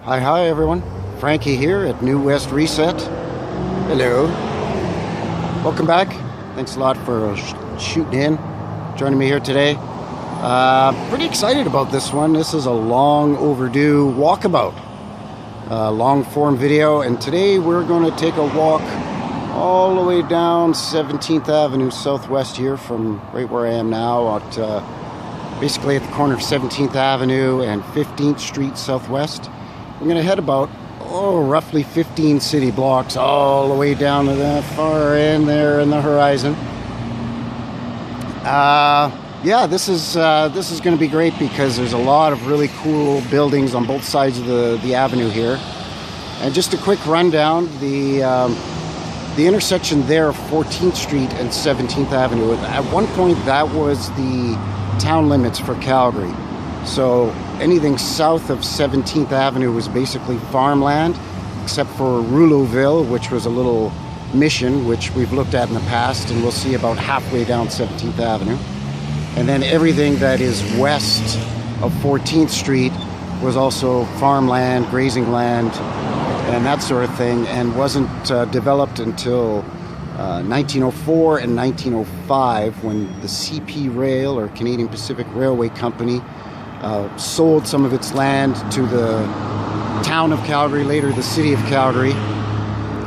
Hi everyone. Frankie here at New West Reset. Hello. Welcome back. Thanks a lot for shooting in, joining me here today. Pretty excited about this one. This is a long overdue walkabout, long form video, and today we're going to take a walk all the way down 17th Avenue Southwest here from right where I am now, basically at the corner of 17th Avenue and 15th Street Southwest. We're going to head about, roughly 15 city blocks all the way down to that far end there in the horizon. Yeah, this is going to be great because there's a lot of really cool buildings on both sides of the avenue here. And just a quick rundown, the intersection there of 14th Street and 17th Avenue, at one point that was the town limits for Calgary. So anything south of 17th Avenue was basically farmland, except for Rouleauville, which was a little mission, which we've looked at in the past, and we'll see about halfway down 17th Avenue. And then everything that is west of 14th Street was also farmland, grazing land, and that sort of thing, and wasn't developed until 1904 and 1905, when the CP Rail, or Canadian Pacific Railway Company, sold some of its land to the town of Calgary, later the city of Calgary,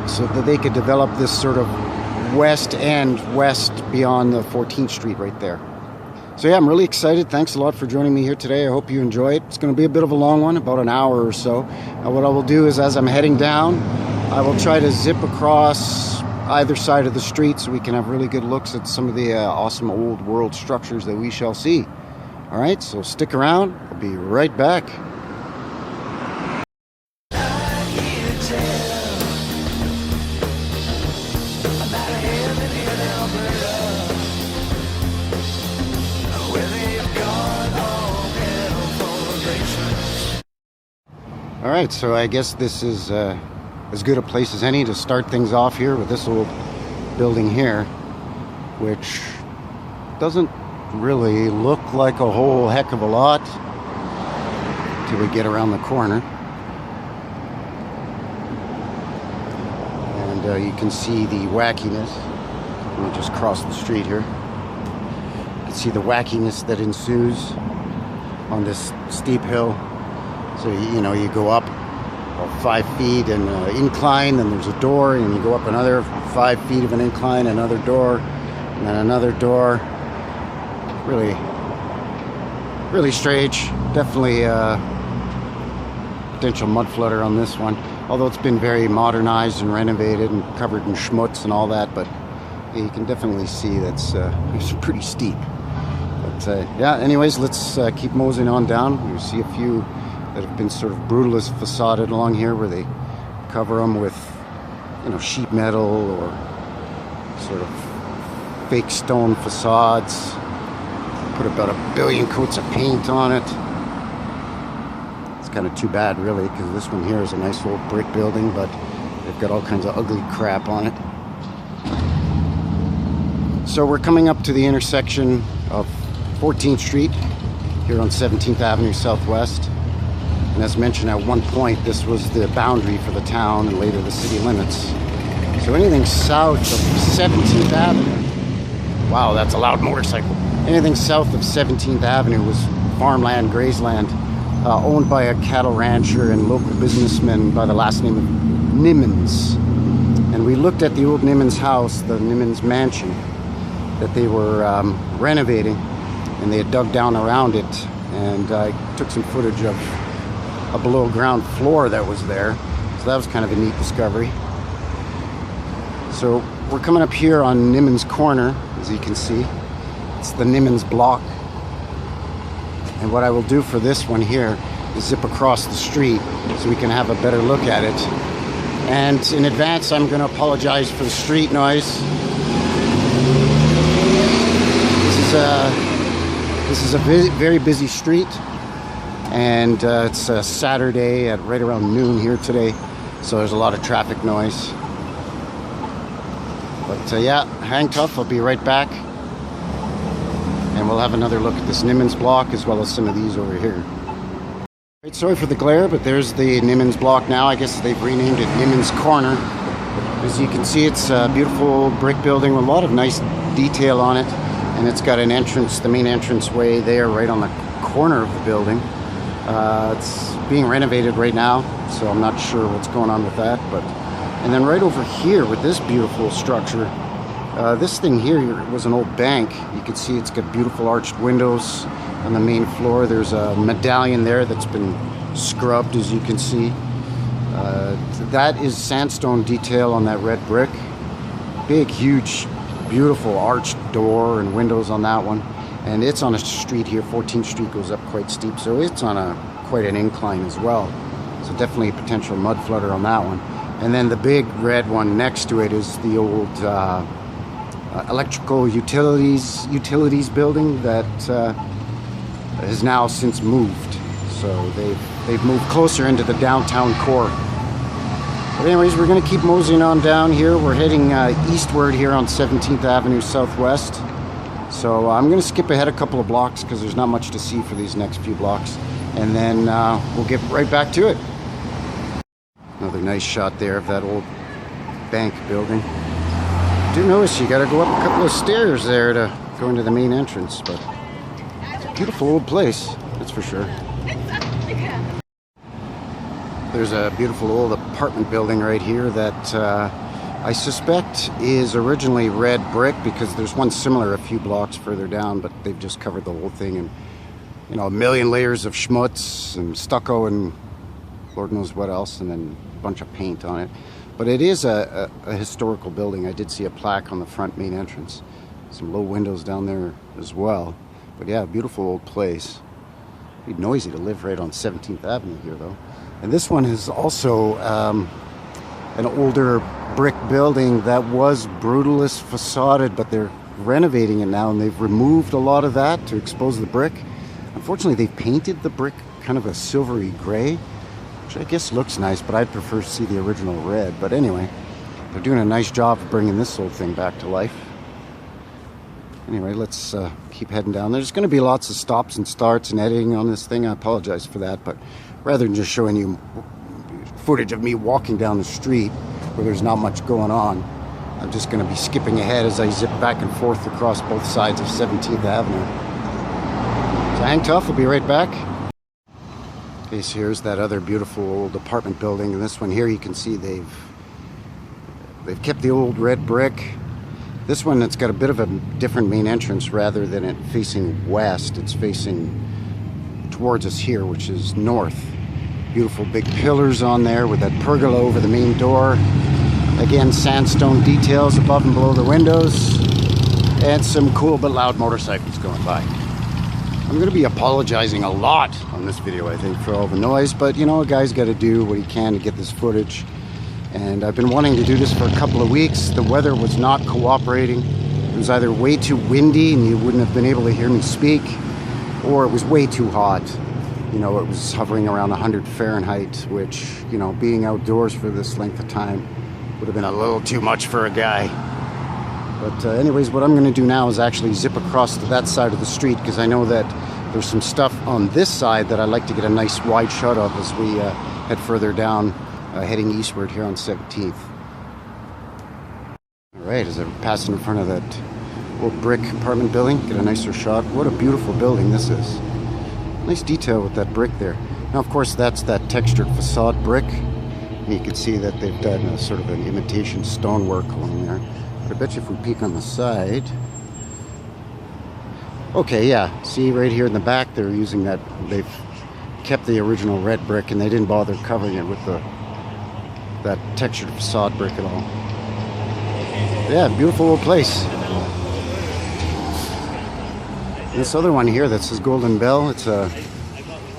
so that they could develop this sort of west end, west beyond the 14th Street right there. So yeah, I'm really excited. Thanks a lot for joining me here today. I hope you enjoy it. It's going to be a bit of a long one, about an hour or so. What I will do is, as I'm heading down, I will try to zip across either side of the street so we can have really good looks at some of the awesome old world structures that we shall see. All right, so stick around. I'll be right back. All right, so I guess this is as good a place as any to start things off here with this old building here, which doesn't really look like a whole heck of a lot till we get around the corner. And you can see the wackiness. Let me just cross the street here. You can see the wackiness that ensues on this steep hill. So, you go up about 5 feet and incline, then there's a door, and you go up another 5 feet of an incline, another door, and then another door. Really, really strange. Definitely potential mudflooder on this one. Although it's been very modernized and renovated and covered in schmutz and all that, but you can definitely see it's pretty steep. But yeah, anyways, let's keep moseying on down. You see a few that have been sort of brutalist facaded along here, where they cover them with, sheet metal or sort of fake stone facades. Put about 1 billion coats of paint on it. It's kind of too bad, really, because this one here is a nice old brick building, but they've got all kinds of ugly crap on it. So we're coming up to the intersection of 14th Street here on 17th Avenue Southwest. And as mentioned, at one point, this was the boundary for the town and later the city limits. So anything south of 17th Avenue, wow, that's a loud motorcycle. Anything south of 17th Avenue was farmland, grazeland, owned by a cattle rancher and local businessman by the last name of Nimmons. And we looked at the old Nimmons house, the Nimmons mansion, that they were renovating, and they had dug down around it. And I took some footage of a below ground floor that was there. So that was kind of a neat discovery. So we're coming up here on Nimmons Corner, as you can see. It's the Nimmons block. And what I will do for this one here is zip across the street so we can have a better look at it. And in advance, I'm going to apologize for the street noise. This is a very busy street. And it's a Saturday at right around noon here today, so there's a lot of traffic noise. But yeah, hang tough, I'll be right back. And we'll have another look at this Nimmons block as well as some of these over here. Right, sorry for the glare, but there's the Nimmons block now. I guess they've renamed it Nimmons Corner. As you can see, it's a beautiful brick building with a lot of nice detail on it. And it's got an entrance, the main entrance way there, right on the corner of the building. It's being renovated right now, so I'm not sure what's going on with that. And then right over here with this beautiful structure, this thing here was an old bank. You can see it's got beautiful arched windows on the main floor. There's a medallion there that's been scrubbed, as you can see. That is sandstone detail on that red brick. Big, huge, beautiful arched door and windows on that one. And it's on a street here. 14th Street goes up quite steep, so it's on quite an incline as well. So definitely a potential mud flooder on that one. And then the big red one next to it is the old electrical utilities building that has now since moved. So they've moved closer into the downtown core. But anyways, we're going to keep moseying on down here. We're heading eastward here on 17th Avenue Southwest. So I'm going to skip ahead a couple of blocks because there's not much to see for these next few blocks. And then we'll get right back to it. Another nice shot there of that old bank building. I do notice you got to go up a couple of stairs there to go into the main entrance, but it's a beautiful old place, that's for sure. There's a beautiful old apartment building right here that I suspect is originally red brick, because there's one similar a few blocks further down, but they've just covered the whole thing in, you know, a million layers of schmutz and stucco and Lord knows what else, and then a bunch of paint on it. But it is a historical building. I did see a plaque on the front main entrance. Some low windows down there as well. But yeah, beautiful old place. It'd be noisy to live right on 17th Avenue here though. And this one is also an older brick building that was brutalist facaded, but they're renovating it now and they've removed a lot of that to expose the brick. Unfortunately, they've painted the brick kind of a silvery gray, which I guess looks nice, but I'd prefer to see the original red. But anyway, they're doing a nice job of bringing this old thing back to life. Anyway, let's keep heading down. There's going to be lots of stops and starts and editing on this thing. I apologize for that, but rather than just showing you footage of me walking down the street where there's not much going on, I'm just going to be skipping ahead as I zip back and forth across both sides of 17th Avenue. So hang tough, we'll be right back. Okay, so here's that other beautiful old apartment building, and this one here you can see they've kept the old red brick. This one, it's got a bit of a different main entrance. Rather than it facing west, it's facing towards us here, which is north. Beautiful big pillars on there with that pergola over the main door. Again, sandstone details above and below the windows, and some cool but loud motorcycles going by. I'm going to be apologizing a lot on this video, I think, for all the noise, but you know, a guy's got to do what he can to get this footage. And I've been wanting to do this for a couple of weeks. The weather was not cooperating. It was either way too windy and you wouldn't have been able to hear me speak, or it was way too hot. You know, it was hovering around 100 Fahrenheit, which, you know, being outdoors for this length of time would have been a little too much for a guy. But anyways, what I'm going to do now is actually zip across to that side of the street, because I know that there's some stuff on this side that I'd like to get a nice wide shot of as we head further down, heading eastward here on 17th. Alright, as I'm passing in front of that old brick apartment building, get a nicer shot. What a beautiful building this is. Nice detail with that brick there. Now, of course, that's that textured facade brick. And you can see that they've done a sort of an imitation stonework along there. But I bet you if we peek on the side... Okay, yeah, see right here in the back they're using that, they've kept the original red brick and they didn't bother covering it with that textured facade brick at all. Yeah, beautiful old place. This other one here that says Golden Bell, it's a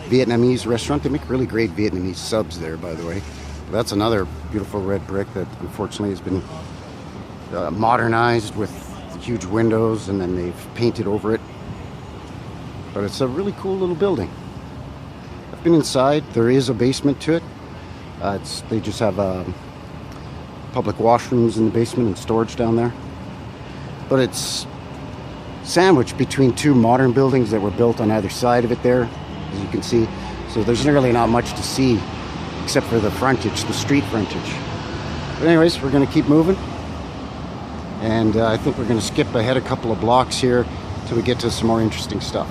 Vietnamese restaurant. They make really great Vietnamese subs there, by the way. But that's another beautiful red brick that unfortunately has been modernized with huge windows, and then they've painted over it. But it's a really cool little building. I've been inside. There is a basement to it. They just have public washrooms in the basement and storage down there. But it's sandwiched between two modern buildings that were built on either side of it there, as you can see. So there's really not much to see except for the frontage, the street frontage. But anyways, we're going to keep moving. And I think we're going to skip ahead a couple of blocks here till we get to some more interesting stuff.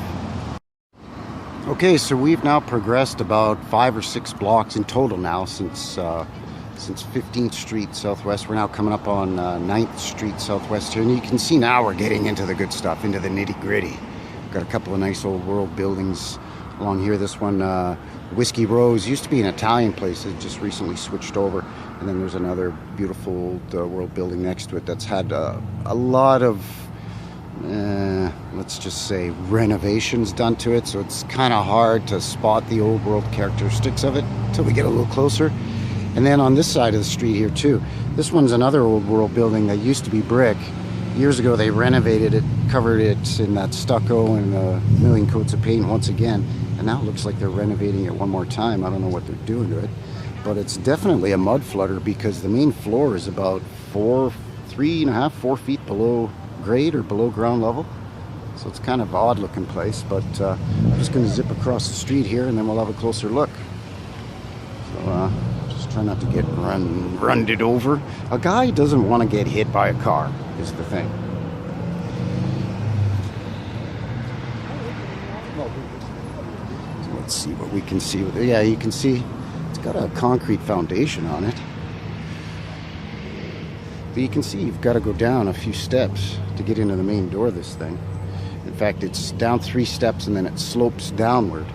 Okay, so we've now progressed about 5 or 6 blocks in total now since 15th Street Southwest. We're now coming up on 9th Street Southwest here, and you can see now we're getting into the good stuff, into the nitty-gritty. Got a couple of nice old world buildings along here. This one, Whiskey Rose, used to be an Italian place. It just recently switched over. And then there's another beautiful world building next to it that's had a lot of, let's just say, renovations done to it. So it's kind of hard to spot the old world characteristics of it until we get a little closer. And then on this side of the street here too, this one's another old world building that used to be brick. Years ago they renovated it, covered it in that stucco and a million coats of paint once again. And now it looks like they're renovating it one more time. I don't know what they're doing to it. But it's definitely a mud flooder because the main floor is about 3.5, 4 feet below grade or below ground level. So it's kind of an odd looking place, but I'm just going to zip across the street here and then we'll have a closer look. So just try not to get run over. A guy doesn't want to get hit by a car is the thing. So let's see what we can see. Yeah, you can see got a concrete foundation on it, but you can see you've got to go down a few steps to get into the main door of this thing. In fact, it's down 3 steps and then it slopes downward,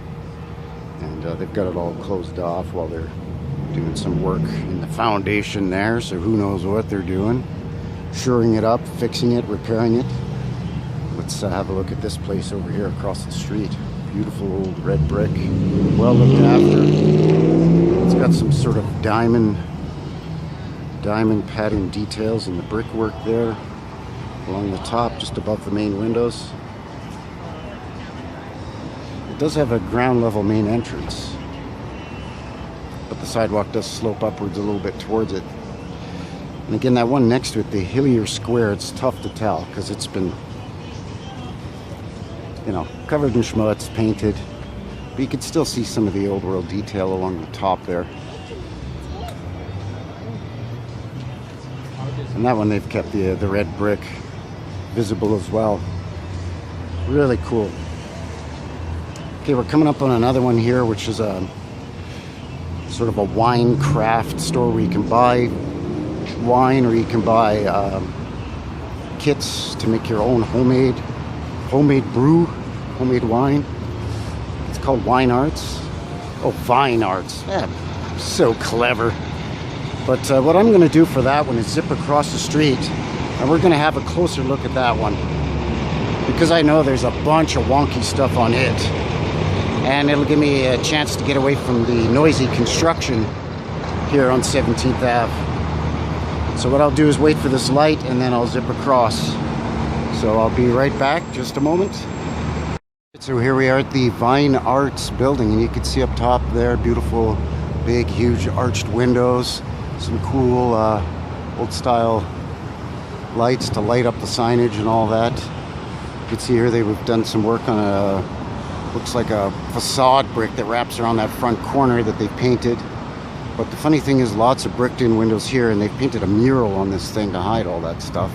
and they've got it all closed off while they're doing some work in the foundation there, so who knows what they're doing, shoring it up, fixing it, repairing it. Let's have a look at this place over here across the street. Beautiful old red brick, well looked after. It's got some sort of diamond pattern details in the brickwork there along the top, just above the main windows. It does have a ground level main entrance, but the sidewalk does slope upwards a little bit towards it. And again, that one next to it, the Hillier Square, it's tough to tell because it's been, you know, covered in schmutz, painted. But you can still see some of the old world detail along the top there. And that one they've kept the red brick visible as well. Really cool. Okay, we're coming up on another one here, which is a sort of a wine craft store where you can buy wine or you can buy kits to make your own homemade brew, homemade wine. It's called Wine Arts. Oh, Vine Arts. Yeah, so clever. But what I'm going to do for that one is zip across the street, and we're going to have a closer look at that one, because I know there's a bunch of wonky stuff on it, and it'll give me a chance to get away from the noisy construction here on 17th Ave. So what I'll do is wait for this light, and then I'll zip across. So I'll be right back, just a moment. So here we are at the Vine Arts building, and you can see up top there, beautiful, big, huge arched windows, some cool old style lights to light up the signage and all that. You can see here they've done some work on a, looks like a facade brick that wraps around that front corner that they painted. But the funny thing is, lots of bricked in windows here, and they've painted a mural on this thing to hide all that stuff.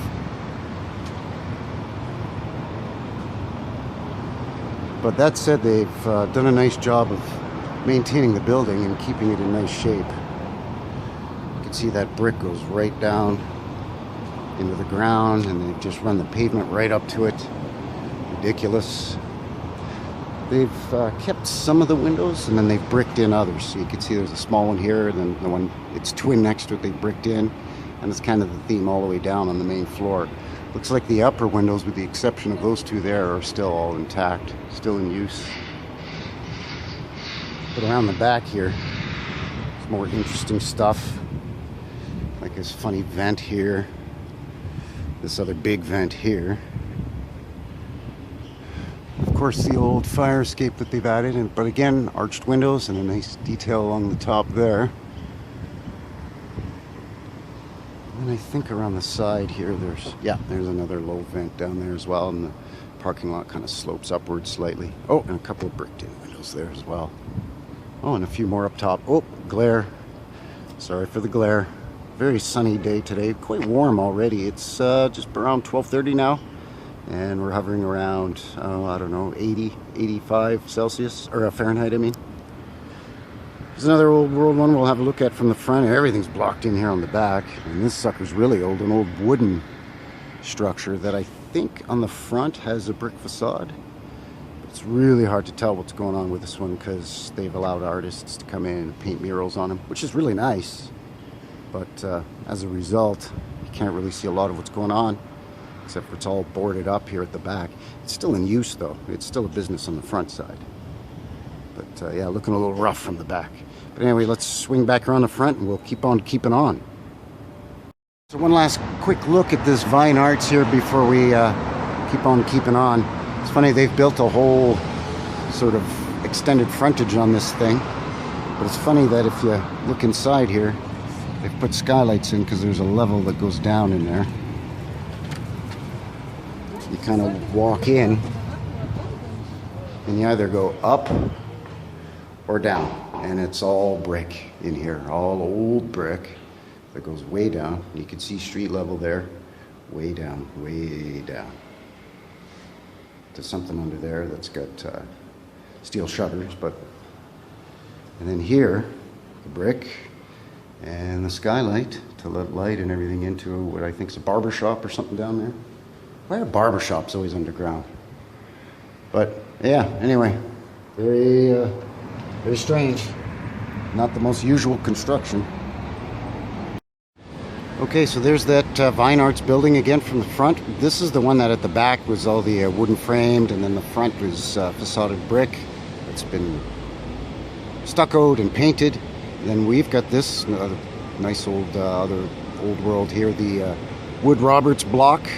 But that said, they've done a nice job of maintaining the building and keeping it in nice shape. You can see that brick goes right down into the ground, and they've just run the pavement right up to it. Ridiculous. They've kept some of the windows, and then they've bricked in others. So you can see there's a small one here, and then the one, its twin next to it, they bricked in. And it's kind of the theme all the way down on the main floor. Looks like the upper windows, with the exception of those two there, are still all intact, still in use. But around the back here, there's more interesting stuff. Like this funny vent here. This other big vent here. Of course, the old fire escape that they've added, but again, arched windows and a nice detail along the top there. And I think around the side here, there's another low vent down there as well, and the parking lot kind of slopes upwards slightly. Oh, and a couple of bricked in windows there as well. Oh, and a few more up top. Oh, glare. Sorry for the glare. Very sunny day today. Quite warm already. It's just around 12:30 now. And we're hovering around, I don't know, 80, 85 Celsius. Or Fahrenheit, I mean. There's another old world one we'll have a look at from the front. Everything's blocked in here on the back. And this sucker's really old. An old wooden structure that I think on the front has a brick facade. It's really hard to tell what's going on with this one because they've allowed artists to come in and paint murals on them, which is really nice. But as a result, you can't really see a lot of what's going on, except for it's all boarded up here at the back. It's still in use though. It's still a business on the front side. But yeah, looking a little rough from the back. But anyway, let's swing back around the front and we'll keep on keeping on. So one last quick look at this Vine Arts here before we keep on keeping on. It's funny, they've built a whole sort of extended frontage on this thing. But it's funny that if you look inside here, they've put skylights in because there's a level that goes down in there. You kind of walk in and you either go up or down. And it's all brick in here, all old brick that goes way down. You can see street level there, way down to something under there that's got steel shutters. And then here, the brick and the skylight to let light and everything into what I think is a barber shop or something down there. Why are barber shops always underground? But yeah, anyway, very strange. Not the most usual construction. Okay, so there's that Vine Arts building again from the front. This is the one that at the back was all the wooden framed, and then the front was facaded brick. It's been stuccoed and painted. And then we've got this nice old other old world here, the Wood Roberts block.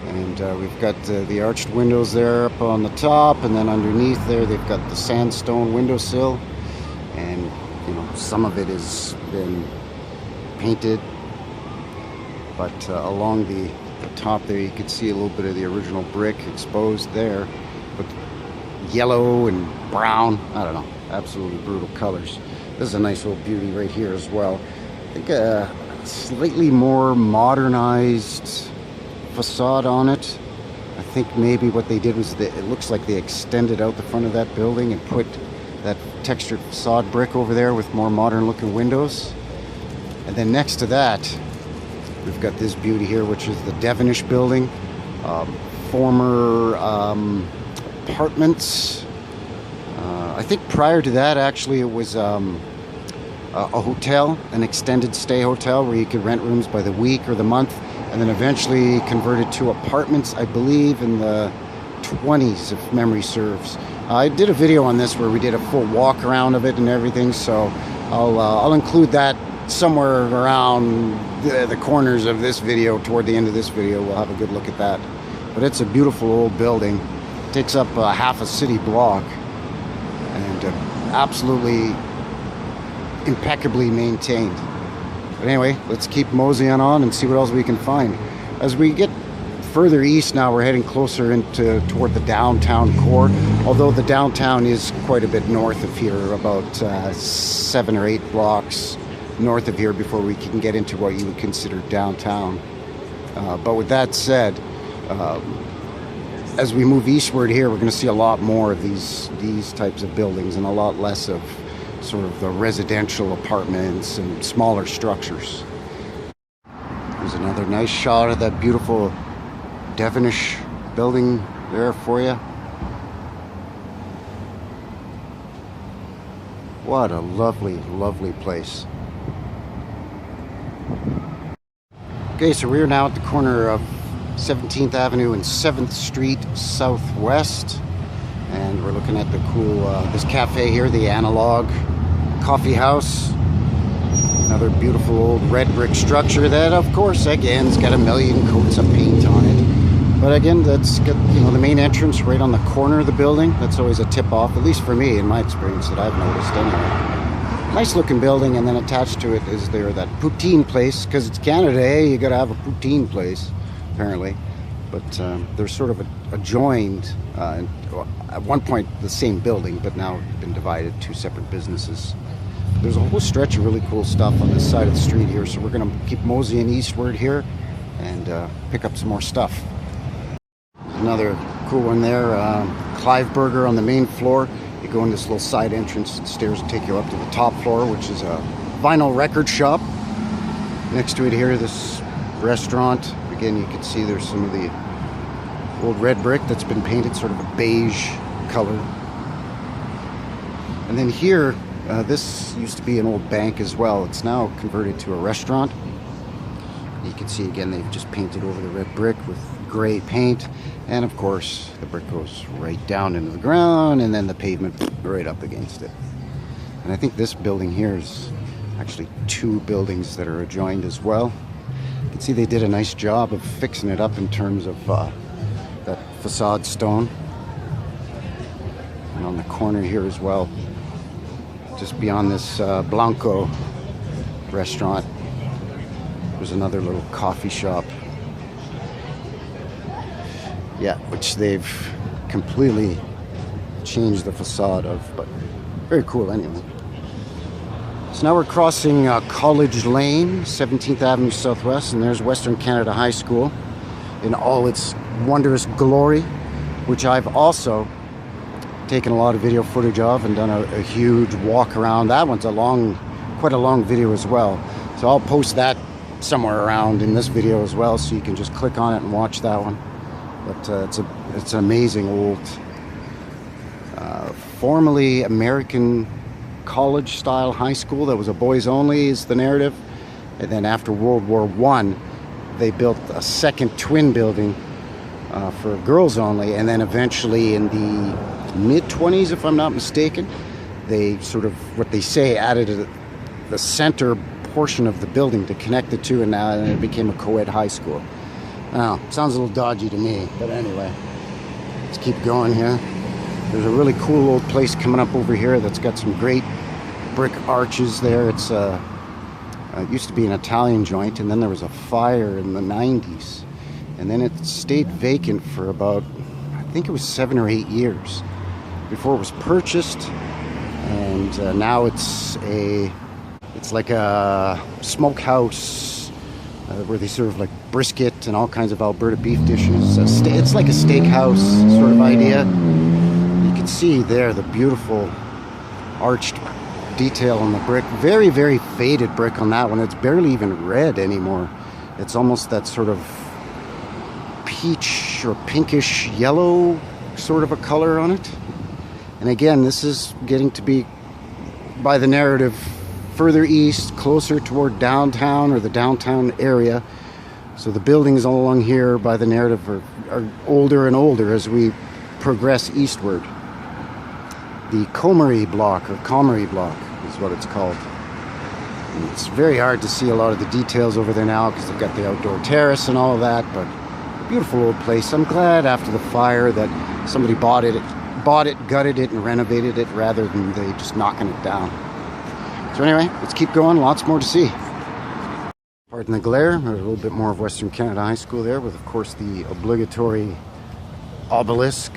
And we've got the arched windows there up on the top, and then underneath there they've got the sandstone windowsill. And you know, some of it has been painted. But along the top there, you can see a little bit of the original brick exposed there. But yellow and brown, I don't know, absolutely brutal colors. This is a nice little beauty right here as well. I think a slightly more modernized facade on it. I think maybe what they did was it looks like they extended out the front of that building and put that textured facade brick over there with more modern looking windows. And then next to that, we've got this beauty here, which is the Devonish building. Former apartments. I think prior to that, actually, it was a hotel, an extended stay hotel where you could rent rooms by the week or the month, and then eventually converted to apartments, I believe, in the 20s, if memory serves. I did a video on this where we did a full walk around of it and everything, so I'll include that somewhere around the corners of this video. Toward the end of this video, we'll have a good look at that. But it's a beautiful old building. It takes up half a city block, and absolutely impeccably maintained. But anyway, let's keep moseying on and see what else we can find. As we get further east now, we're heading closer toward the downtown core, although the downtown is quite a bit north of here, about 7 or 8 blocks north of here before we can get into what you would consider downtown. But with that said, as we move eastward here, we're going to see a lot more of these types of buildings and a lot less of sort of the residential apartments and smaller structures. There's another nice shot of that beautiful Devonish building there for you. What a lovely, lovely place. Okay, so we're now at the corner of 17th Avenue and 7th Street Southwest, and we're looking at the cool this cafe here, the Analog Coffee House. Another beautiful old red brick structure that, of course, again, has got a million coats of paint on it. But again, that's got, you know, the main entrance right on the corner of the building. That's always a tip off, at least for me, in my experience, that I've noticed anyway. Nice looking building, and then attached to it is there that poutine place, because it's Canada, you gotta have a poutine place, apparently. but they're sort of adjoined. At one point, the same building, but now been divided, two separate businesses. There's a whole stretch of really cool stuff on this side of the street here, so we're going to keep moseying eastward here and pick up some more stuff. Another cool one there, Clive Burger on the main floor. You go in this little side entrance, the stairs will take you up to the top floor, which is a vinyl record shop. Next to it here, this restaurant. Again, you can see there's some of the old red brick that's been painted sort of a beige color. And then here, this used to be an old bank as well. It's now converted to a restaurant. You can see again, they've just painted over the red brick with gray paint. And of course, the brick goes right down into the ground and then the pavement right up against it. And I think this building here is actually two buildings that are adjoined as well. You can see they did a nice job of fixing it up in terms of that facade stone. And on the corner here as well, just beyond this Blanco restaurant, there's another little coffee shop. Yeah, which they've completely changed the facade of, but very cool anyway. So now we're crossing College Lane, 17th Avenue Southwest, and there's Western Canada High School in all its wondrous glory, which I've also taken a lot of video footage of and done a huge walk around. That one's quite a long video as well. So I'll post that somewhere around in this video as well, so you can just click on it and watch that one. But it's an amazing old, formerly American college-style high school that was a boys only, is the narrative. And then after World War I, they built a second twin building for girls only. And then eventually in the mid-20s, if I'm not mistaken, they sort of, what they say, added the center portion of the building to connect the two, and now it became a co-ed high school. Now, sounds a little dodgy to me, but anyway, let's keep going here. There's a really cool old place coming up over here that's got some great brick arches there. It used to be an Italian joint, and then there was a fire in the 90s, and then it stayed vacant for about, I think it was 7 or 8 years before it was purchased. And now it's like a smokehouse where they serve like brisket and all kinds of Alberta beef dishes. It's like a steakhouse sort of idea. You can see there the beautiful arched detail on the brick. Very, very faded brick on that one. It's barely even red anymore. It's almost that sort of peach or pinkish yellow sort of a color on it. And again, this is getting to be, by the narrative, further east, closer toward downtown or the downtown area. So the buildings all along here, by the narrative, are older and older as we progress eastward. The Comery block is what it's called. And it's very hard to see a lot of the details over there now because they've got the outdoor terrace and all of that, but a beautiful old place. I'm glad after the fire that somebody bought it, gutted it, and renovated it rather than they just knocking it down. So anyway, let's keep going. Lots more to see. Pardon the glare. There's a little bit more of Western Canada High School there with, of course, the obligatory obelisk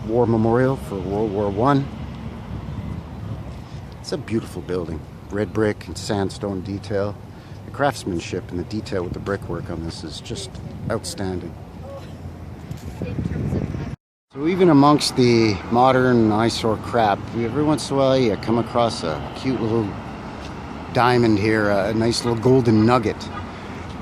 war memorial for World War I. It's a beautiful building. Red brick and sandstone detail. The craftsmanship and the detail with the brickwork on this is just outstanding. So even amongst the modern eyesore crap, every once in a while you come across a cute little diamond here, a nice little golden nugget.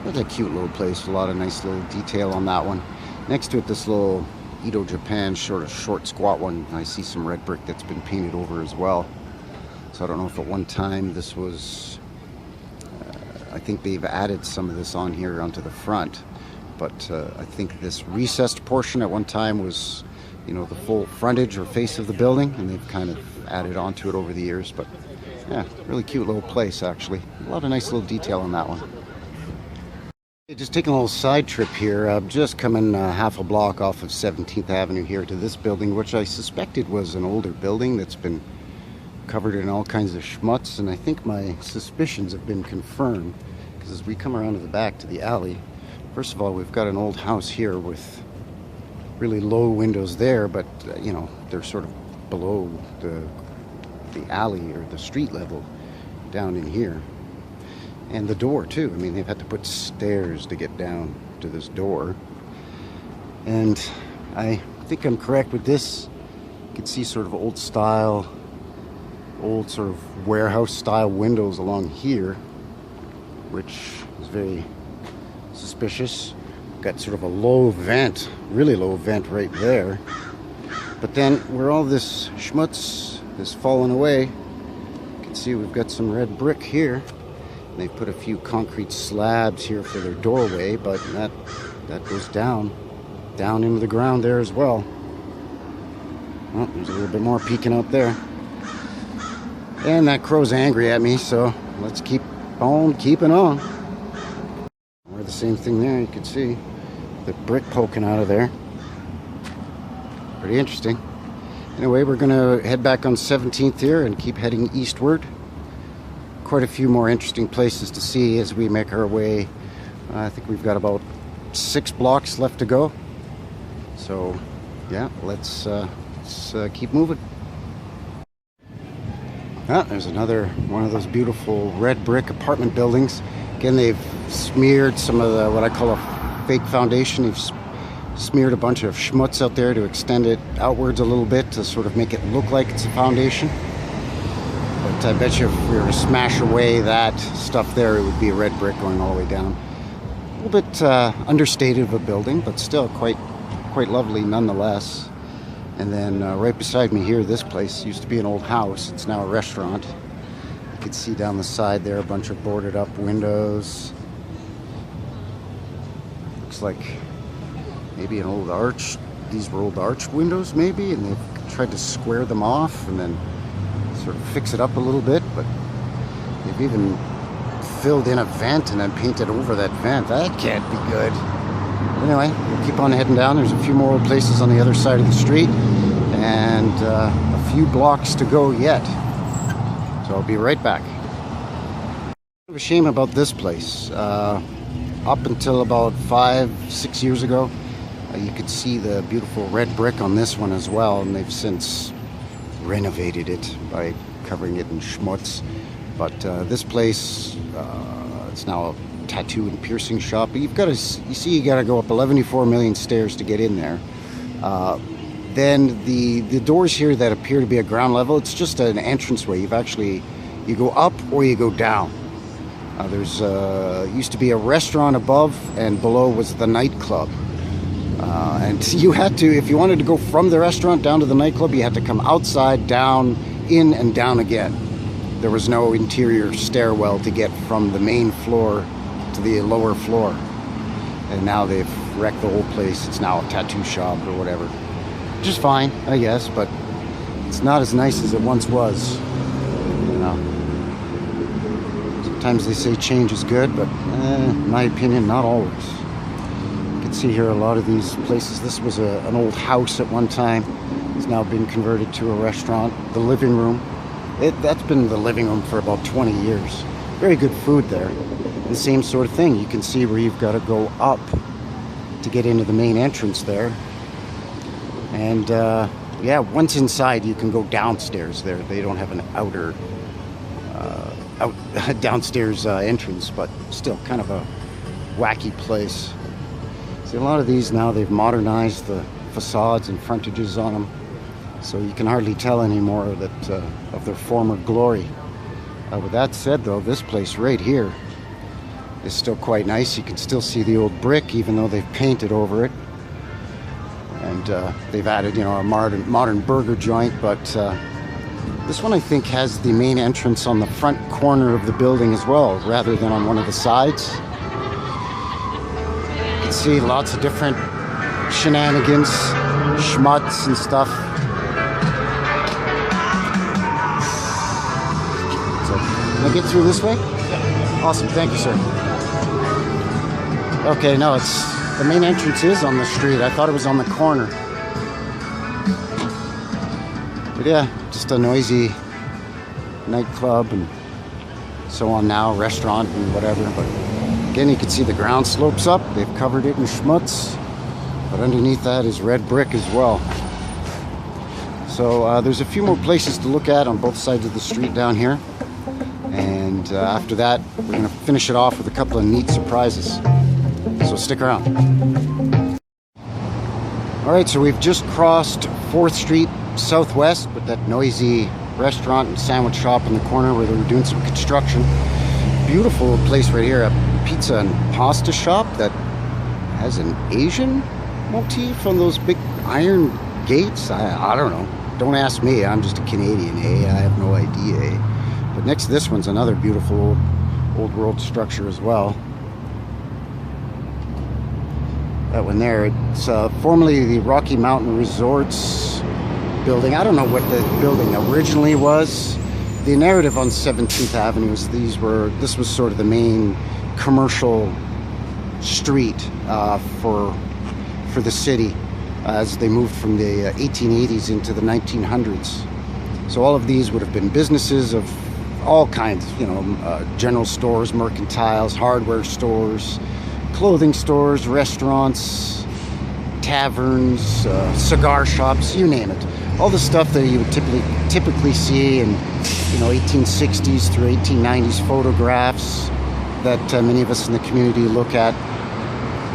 That's a cute little place, a lot of nice little detail on that one. Next to it, this little Edo Japan short squat one. I see some red brick that's been painted over as well. So I don't know if at one time this was, I think they've added some of this on here onto the front, but I think this recessed portion at one time was, you know, the full frontage or face of the building, and they've kind of added onto it over the years. But yeah, really cute little place actually. A lot of nice little detail on that one. Just taking a little side trip here. I'm just coming half a block off of 17th Avenue here to this building, which I suspected was an older building that's been covered in all kinds of schmutz, and I think my suspicions have been confirmed, because as we come around to the back to the alley, First of all, we've got an old house here with really low windows there, but you know, they're sort of below the alley or the street level down in here. And the door too. I mean, they've had to put stairs to get down to this door. And I think I'm correct with this. You can see sort of old style, old sort of warehouse style windows along here, which is very suspicious. Got sort of a low vent, really low vent right there. But then where all this schmutz is falling away, you can see we've got some red brick here. They put a few concrete slabs here for their doorway, but that goes down into the ground there as well. Oh, there's a little bit more peeking out there. And that crow's angry at me, so let's keep on keeping on. Or the same thing there, you can see the brick poking out of there. Pretty interesting. Anyway, we're gonna head back on 17th here and keep heading eastward. Quite a few more interesting places to see as we make our way. I think we've got about 6 blocks left to go. So yeah, let's keep moving. Ah, there's another one of those beautiful red brick apartment buildings. Again, they've smeared some of the, what I call a fake foundation. They've smeared a bunch of schmutz out there to extend it outwards a little bit to sort of make it look like it's a foundation. But I bet you if we were to smash away that stuff there, it would be a red brick going all the way down. A little bit understated of a building, but still quite lovely nonetheless. And then right beside me here, this place used to be an old house. It's now a restaurant. You can see down the side there a bunch of boarded up windows. Looks like maybe an old arch. These were old arch windows maybe, and they've tried to square them off and then sort of fix it up a little bit, but they've even filled in a vent and then painted over that vent. That can't be good. Anyway, we'll keep on heading down. There's a few more old places on the other side of the street and a few blocks to go yet. So I'll be right back. A shame about this place. Up until about 5-6 years ago, you could see the beautiful red brick on this one as well, and they've since renovated it by covering it in schmutz. But this place, it's now a tattoo and piercing shop. But you got to go up 114 million stairs to get in there. Then the doors here that appear to be at ground level, it's just an entranceway. You go up or you go down. There's used to be a restaurant above, and below was the nightclub. And you had to, if you wanted to go from the restaurant down to the nightclub, you had to come outside, down, in, and down again. There was no interior stairwell to get from the main floor to the lower floor. And now they've wrecked the whole place. It's now a tattoo shop or whatever. Which is fine, I guess, but it's not as nice as it once was. You know. Sometimes they say change is good, but in my opinion, not always. You can see here a lot of these places. This was an old house at one time. It's now been converted to a restaurant. The living room. That's been the living room for about 20 years. Very good food there. The same sort of thing. You can see where you've got to go up to get into the main entrance there. And yeah, once inside, you can go downstairs there. They don't have an outer downstairs entrance, but still kind of a wacky place. See, a lot of these now, they've modernized the facades and frontages on them, so you can hardly tell anymore that of their former glory. With that said, though, this place right here is still quite nice. You can still see the old brick, even though they've painted over it. And they've added, you know, a modern burger joint, but this one I think has the main entrance on the front corner of the building as well, rather than on one of the sides. You can see lots of different shenanigans, schmutz and stuff. So, can I get through this way? Awesome, thank you, sir. Okay, no, the main entrance is on the street. I thought it was on the corner. But yeah, just a noisy nightclub and so on now, restaurant and whatever. But Again, you can see the ground slopes up. They've covered it in schmutz, but underneath that is red brick as well. So there's a few more places to look at on both sides of the street down here. And after that, we're going to finish it off with a couple of neat surprises. So stick around. Alright, so we've just crossed 4th Street Southwest with that noisy restaurant and sandwich shop in the corner where they were doing some construction. Beautiful place right here, a pizza and pasta shop that has an Asian motif on those big iron gates. I don't know. Don't ask me, I'm just a Canadian, I have no idea, But next to this one's another beautiful old world structure as well. That one there, it's formerly the Rocky Mountain Resorts building. I don't know what the building originally was. The narrative on 17th Avenue is this was sort of the main commercial street for the city, as they moved from the 1880s into the 1900s. So all of these would have been businesses of all kinds, general stores, mercantiles, hardware stores, clothing stores, restaurants, taverns, cigar shops, you name it. All the stuff that you would typically see in 1860s through 1890s photographs that many of us in the community look at.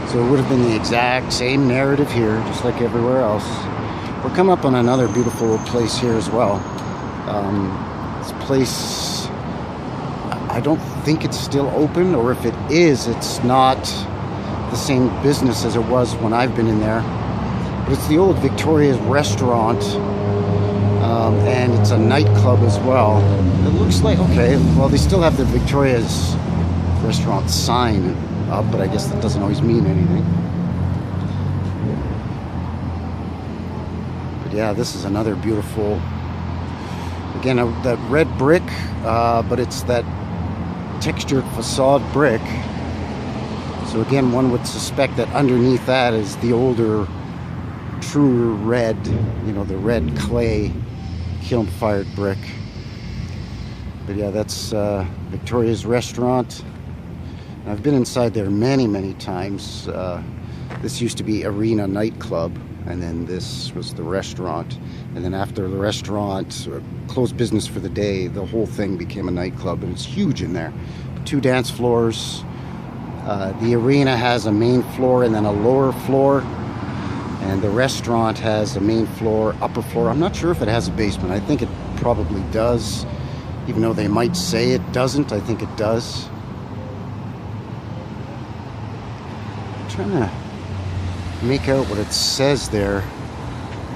So it would have been the exact same narrative here, just like everywhere else. We're coming up on another beautiful place here as well. This place, I don't think it's still open, or if it is, it's not the same business as it was when I've been in there. But it's the old Victoria's restaurant, and it's a nightclub as well. It looks like, okay, well, they still have the Victoria's restaurant sign up, but I guess that doesn't always mean anything. But yeah, this is another beautiful, again, that red brick, but it's that textured facade brick. So again, one would suspect that underneath that is the older, truer red, the red clay kiln-fired brick. But yeah, that's Victoria's restaurant. I've been inside there many, many times. This used to be Arena nightclub, and then this was the restaurant. And then after the restaurant closed business for the day, the whole thing became a nightclub, and it's huge in there. 2 dance floors. The arena has a main floor and then a lower floor, and the restaurant has a main floor, upper floor. I'm not sure if it has a basement. I think it probably does, even though they might say it doesn't. I think it does. I'm trying to make out what it says there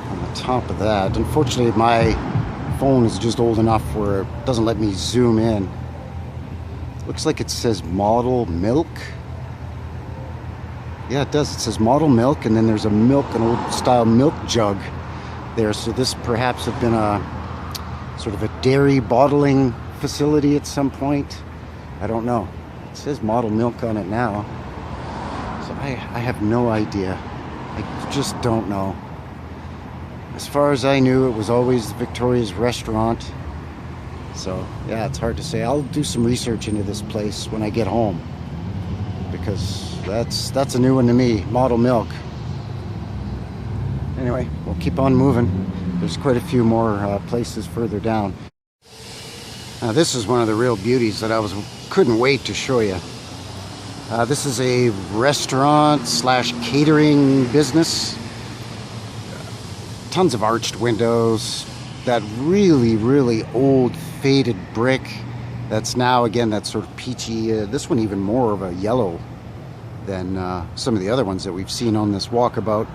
on the top of that. Unfortunately, my phone is just old enough where it doesn't let me zoom in. Looks like it says Model Milk. Yeah, it does. It says Model Milk, and then there's an old style milk jug there. So this perhaps have been a sort of a dairy bottling facility at some point. I don't know. It says Model Milk on it now. So I have no idea. I just don't know. As far as I knew, it was always Victoria's restaurant. So yeah, it's hard to say. I'll do some research into this place when I get home, because that's a new one to me, Model Milk. Anyway, we'll keep on moving. There's quite a few more places further down. Now this is one of the real beauties that I couldn't wait to show you. This is a restaurant slash catering business. Tons of arched windows. That really, really old faded brick that's now, again, that sort of peachy, this one even more of a yellow than some of the other ones that we've seen on this walkabout.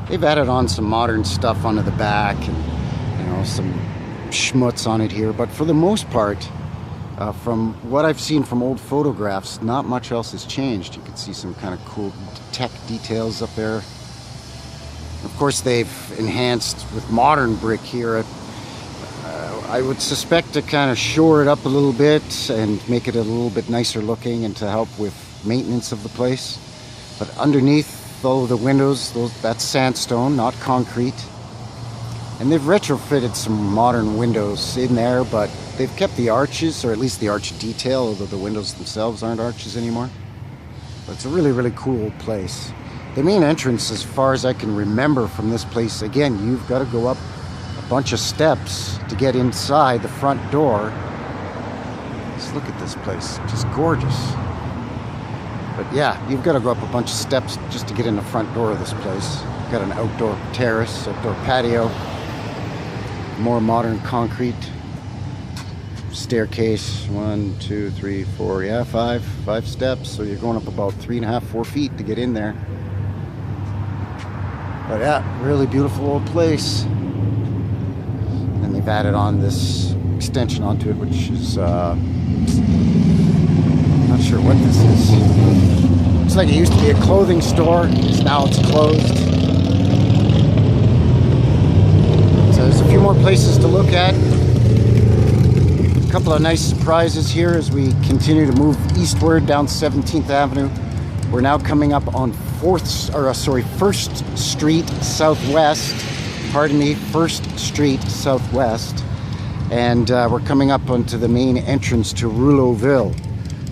They've added on some modern stuff onto the back and some schmutz on it here, but for the most part, from what I've seen from old photographs, not much else has changed. You can see some kind of cool tech details up there. Of course, they've enhanced with modern brick here. I would suspect to kind of shore it up a little bit and make it a little bit nicer looking and to help with maintenance of the place. But underneath all the windows, that's sandstone, not concrete. And they've retrofitted some modern windows in there, but they've kept the arches, or at least the arch detail, although the windows themselves aren't arches anymore. But it's a really, really cool place. The main entrance, as far as I can remember from this place, again, you've got to go up a bunch of steps to get inside the front door. Let's look at this place, just gorgeous. But yeah, you've got to go up a bunch of steps just to get in the front door of this place. You've got an outdoor terrace, outdoor patio, more modern concrete staircase. 1, 2, 3, 4, yeah, five steps. So you're going up about 3.5, 4 feet to get in there. But yeah, really beautiful old place. And they've added on this extension onto it, which is not sure what this is. Looks like it used to be a clothing store. Now it's closed. So there's a few more places to look at. A couple of nice surprises here as we continue to move eastward down 17th Avenue. We're now coming up on 1st Street Southwest. Pardon me, 1st Street Southwest. And we're coming up onto the main entrance to Rouleauville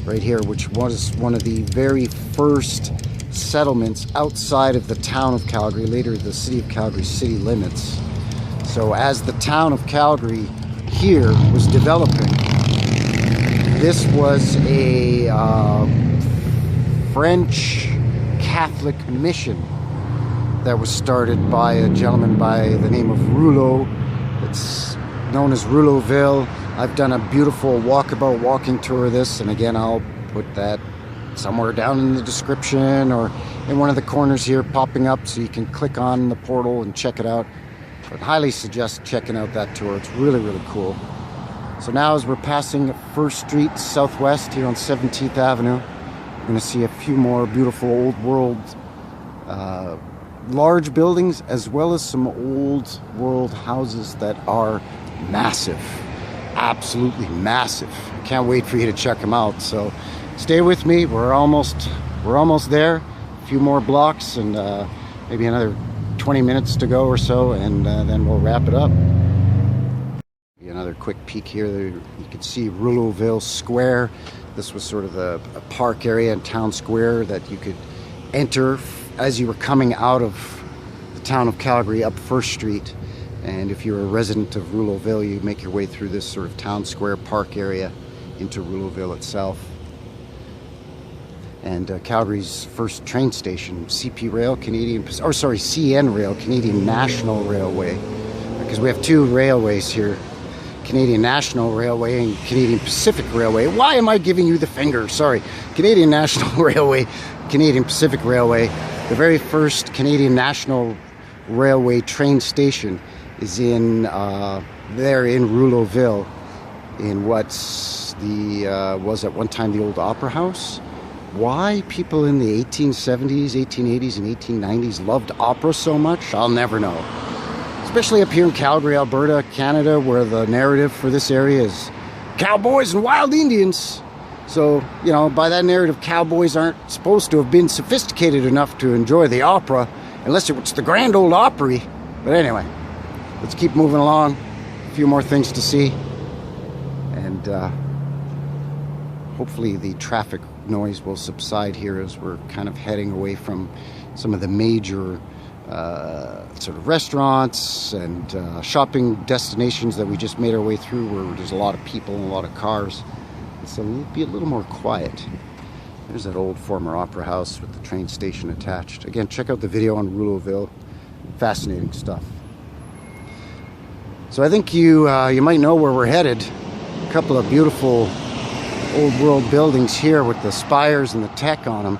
right here, which was one of the very first settlements outside of the town of Calgary, later the city of Calgary city limits. So as the town of Calgary here was developing, this was a French Catholic mission that was started by a gentleman by the name of Rouleau. It's known as Rouleauville. I've done a beautiful walkabout walking tour of this, and again, I'll put that somewhere down in the description or in one of the corners here popping up so you can click on the portal and check it out. I'd highly suggest checking out that tour. It's really, really cool. So now as we're passing 1st Street Southwest here on 17th Avenue, we're going to see a few more beautiful old world large buildings, as well as some old world houses that are massive, absolutely massive. I can't wait for you to check them out. So stay with me. We're almost there. A few more blocks and maybe another 20 minutes to go or so, and then we'll wrap it up. Another quick peek here. You can see Rouleauville Square. This was sort of a park area and town square that you could enter as you were coming out of the town of Calgary up 1st Street. And if you're a resident of Rouleauville, you make your way through this sort of town square park area into Rouleauville itself. And Calgary's first train station, CN Rail, Canadian National Railway, because we have two railways here, Canadian National Railway and Canadian Pacific Railway. Why am I giving you the finger? Sorry. Canadian National Railway, Canadian Pacific Railway. The very first Canadian National Railway train station is in there in Rouleauville, in what's the was at one time the old Opera House. Why people in the 1870s, 1880s, and 1890s loved opera so much, I'll never know. Especially up here in Calgary, Alberta, Canada, where the narrative for this area is cowboys and wild Indians. So, you know, by that narrative, cowboys aren't supposed to have been sophisticated enough to enjoy the opera, unless it's the Grand Ole Opry. But anyway, let's keep moving along. A few more things to see. And hopefully the traffic noise will subside here as we're kind of heading away from some of the major sort of restaurants and shopping destinations that we just made our way through, where there's a lot of people and a lot of cars. So we'll be a little more quiet. There's that old former opera house with the train station attached. Again, check out the video on Rouleauville. Fascinating stuff. So I think you might know where we're headed. A couple of beautiful old world buildings here with the spires and the tech on them.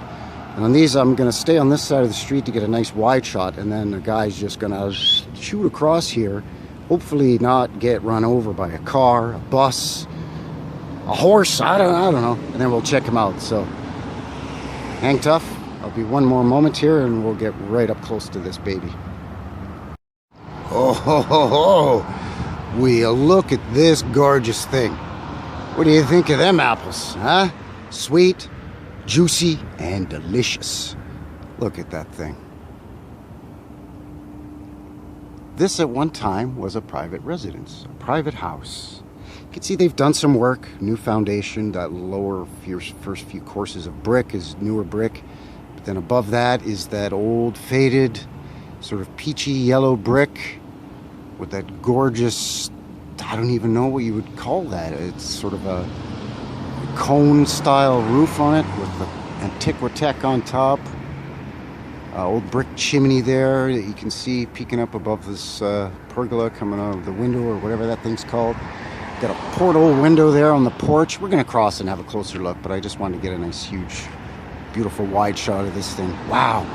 And on these, I'm going to stay on this side of the street to get a nice wide shot, and then the guy's just going to shoot across here, hopefully not get run over by a car, a bus, a horse, I don't know, and then we'll check him out. So hang tough. I'll be one more moment here and we'll get right up close to this baby. Oh ho ho ho! Will look at this gorgeous thing. What do you think of them apples, huh? Sweet, juicy, and delicious. Look at that thing. This at one time was a private residence, a private house. You can see they've done some work. New foundation. That lower first few courses of brick is newer brick. But then above that is that old faded, sort of peachy yellow brick with that gorgeous, I don't even know what you would call that. It's sort of a cone style roof on it with the Antiquitech on top. Old brick chimney there that you can see peeking up above this pergola coming out of the window or whatever that thing's called. Got a portal window there on the porch. We're going to cross and have a closer look, but I just wanted to get a nice, huge, beautiful wide shot of this thing. Wow.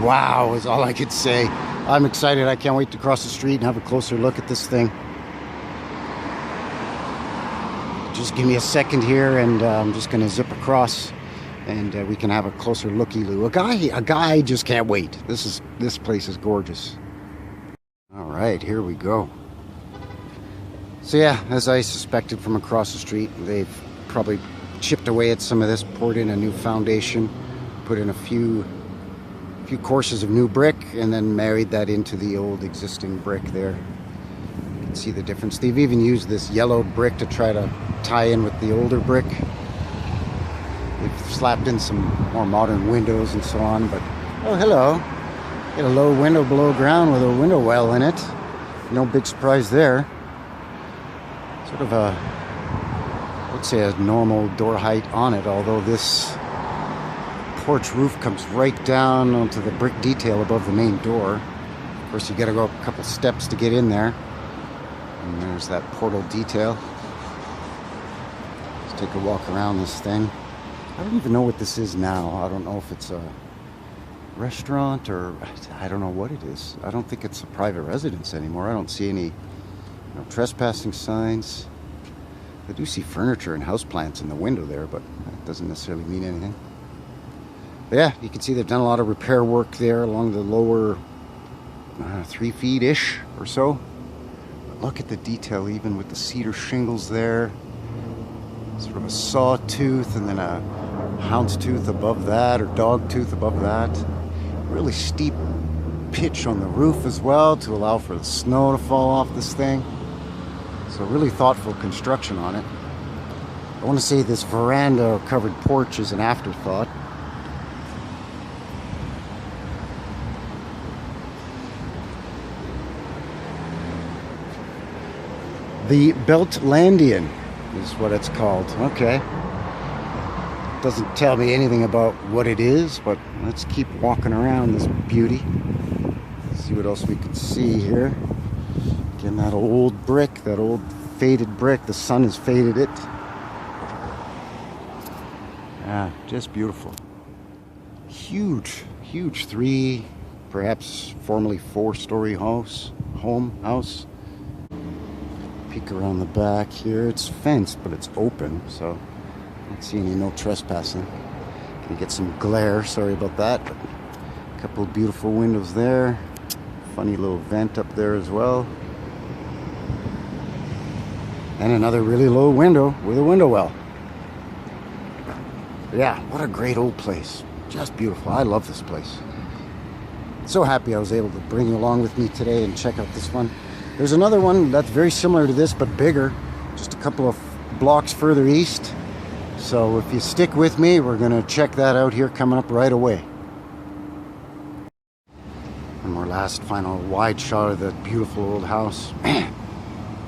Wow is all I could say. I'm excited. I can't wait to cross the street and have a closer look at this thing. Just give me a second here, and I'm just going to zip across, and we can have a closer looky-loo. A guy just can't wait. This place is gorgeous. All right, here we go. So yeah, as I suspected from across the street, they've probably chipped away at some of this, poured in a new foundation, put in a few courses of new brick, and then married that into the old existing brick there. You can see the difference. They've even used this yellowed brick to try to tie in with the older brick. They've slapped in some more modern windows and so on, but oh, hello. Got a low window below ground with a window well in it. No big surprise there. Sort of a, I would say, a normal door height on it, although this porch roof comes right down onto the brick detail above the main door. Of course, you got to go up a couple steps to get in there. And there's that portal detail. Let's take a walk around this thing. I don't even know what this is now. I don't know if it's a restaurant or I don't know what it is. I don't think it's a private residence anymore. I don't see any trespassing signs. I do see furniture and houseplants in the window there, but that doesn't necessarily mean anything. But yeah, you can see they've done a lot of repair work there along the lower 3 feet-ish or so. But look at the detail, even with the cedar shingles there. Sort of a sawtooth and then a houndstooth above that, or dogtooth above that. Really steep pitch on the roof as well to allow for the snow to fall off this thing. So really thoughtful construction on it. I want to say this veranda or covered porch is an afterthought. The Beltlandian is what it's called. Okay. Doesn't tell me anything about what it is, but let's keep walking around this beauty. See what else we can see here. Again, that old brick, that old faded brick. The sun has faded it. Yeah, just beautiful. Huge 3, perhaps formerly 4-story house. Peek around the back here. It's fenced, but it's open, so I don't see any no trespassing. Can get some glare. Sorry about that. But a couple of beautiful windows there. Funny little vent up there as well. And another really low window with a window well. Yeah, what a great old place. Just beautiful. I love this place. So happy I was able to bring you along with me today and check out this one. There's another one that's very similar to this, but bigger. Just a couple of blocks further east. So if you stick with me, we're going to check that out here coming up right away. One more last final wide shot of that beautiful old house.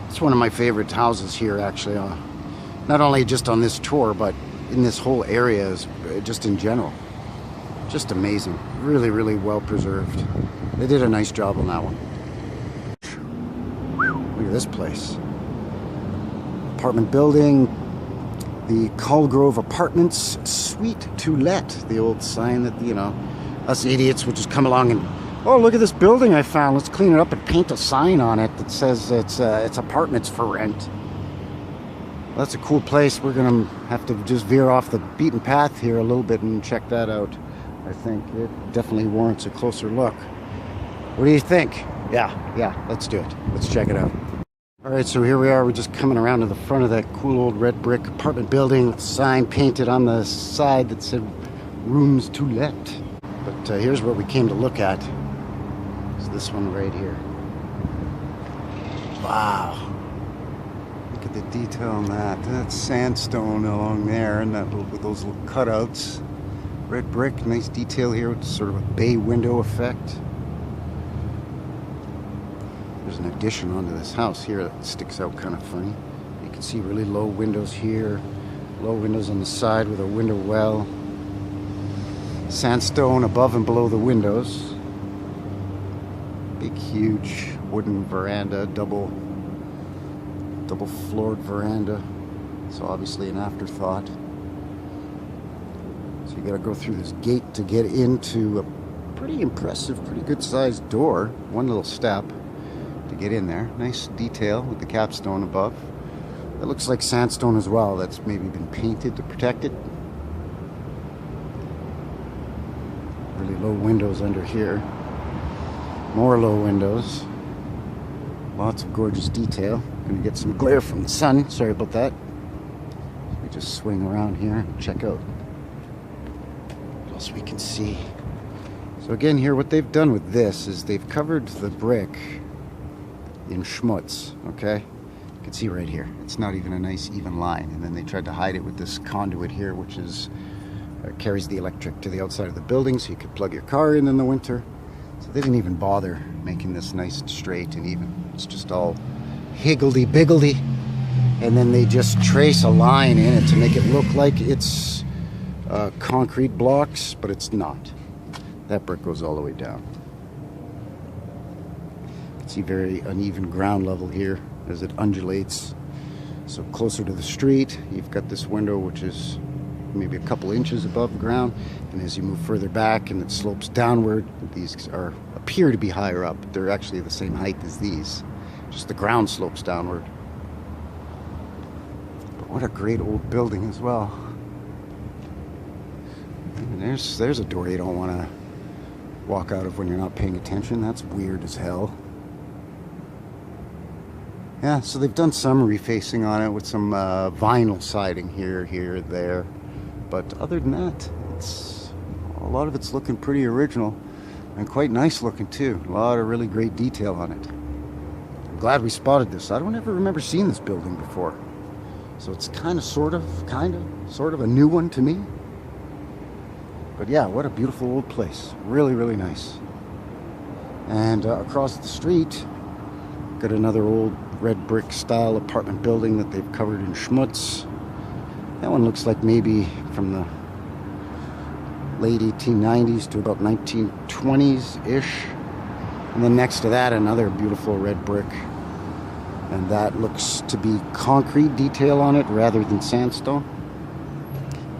It's one of my favorite houses here, actually. Not only just on this tour, but in this whole area, just in general. Just amazing. Really, really well preserved. They did a nice job on that one. Look at this place. Apartment building. The Calgrove Apartments, Suite to Let. The old sign that, us idiots would just come along and, oh, look at this building I found. Let's clean it up and paint a sign on it that says it's apartments for rent. Well, that's a cool place. We're going to have to just veer off the beaten path here a little bit and check that out. I think it definitely warrants a closer look. What do you think? Yeah, let's do it. Let's check it out. All right, so here we are. We're just coming around to the front of that cool old red brick apartment building with a sign painted on the side that said rooms to let. But here's what we came to look at. It's this one right here. Wow. Look at the detail on that. That's sandstone along there, and that little, with those little cutouts. Red brick, nice detail here with sort of a bay window effect. There's an addition onto this house here that sticks out kind of funny. You can see really low windows here, low windows on the side with a window well. Sandstone above and below the windows. Big, huge wooden veranda, double floored veranda. So obviously an afterthought. So you got to go through this gate to get into a pretty impressive, pretty good sized door. One little step to get in there. Nice detail with the capstone above. That looks like sandstone as well. That's maybe been painted to protect it. Really low windows under here. More low windows. Lots of gorgeous detail. Gonna get some glare from the sun. Sorry about that. We just swing around here and check out what else we can see. So again here, what they've done with this is they've covered the brick in schmutz, okay? You can see right here. It's not even a nice even line. And then they tried to hide it with this conduit here, which is carries the electric to the outside of the building so you could plug your car in the winter. So they didn't even bother making this nice and straight and even. It's just all higgledy-biggledy. And then they just trace a line in it to make it look like it's concrete blocks, but it's not. That brick goes all the way down. You can see very uneven ground level here as it undulates. So closer to the street, you've got this window which is maybe a couple inches above ground, and as you move further back and it slopes downward, these appear to be higher up. They're actually the same height as these, just the ground slopes downward. But what a great old building as well. And there's a door you don't want to walk out of when you're not paying attention. That's weird as hell. Yeah, so they've done some refacing on it with some vinyl siding here, there. But other than that, a lot of it's looking pretty original and quite nice looking too. A lot of really great detail on it. I'm glad we spotted this. I don't ever remember seeing this building before. So it's sort of a new one to me. But yeah, what a beautiful old place. Really, really nice. And across the street, got another old red brick style apartment building that they've covered in schmutz. That one looks like maybe from the late 1890s to about 1920s-ish. And then next to that, another beautiful red brick. And that looks to be concrete detail on it rather than sandstone.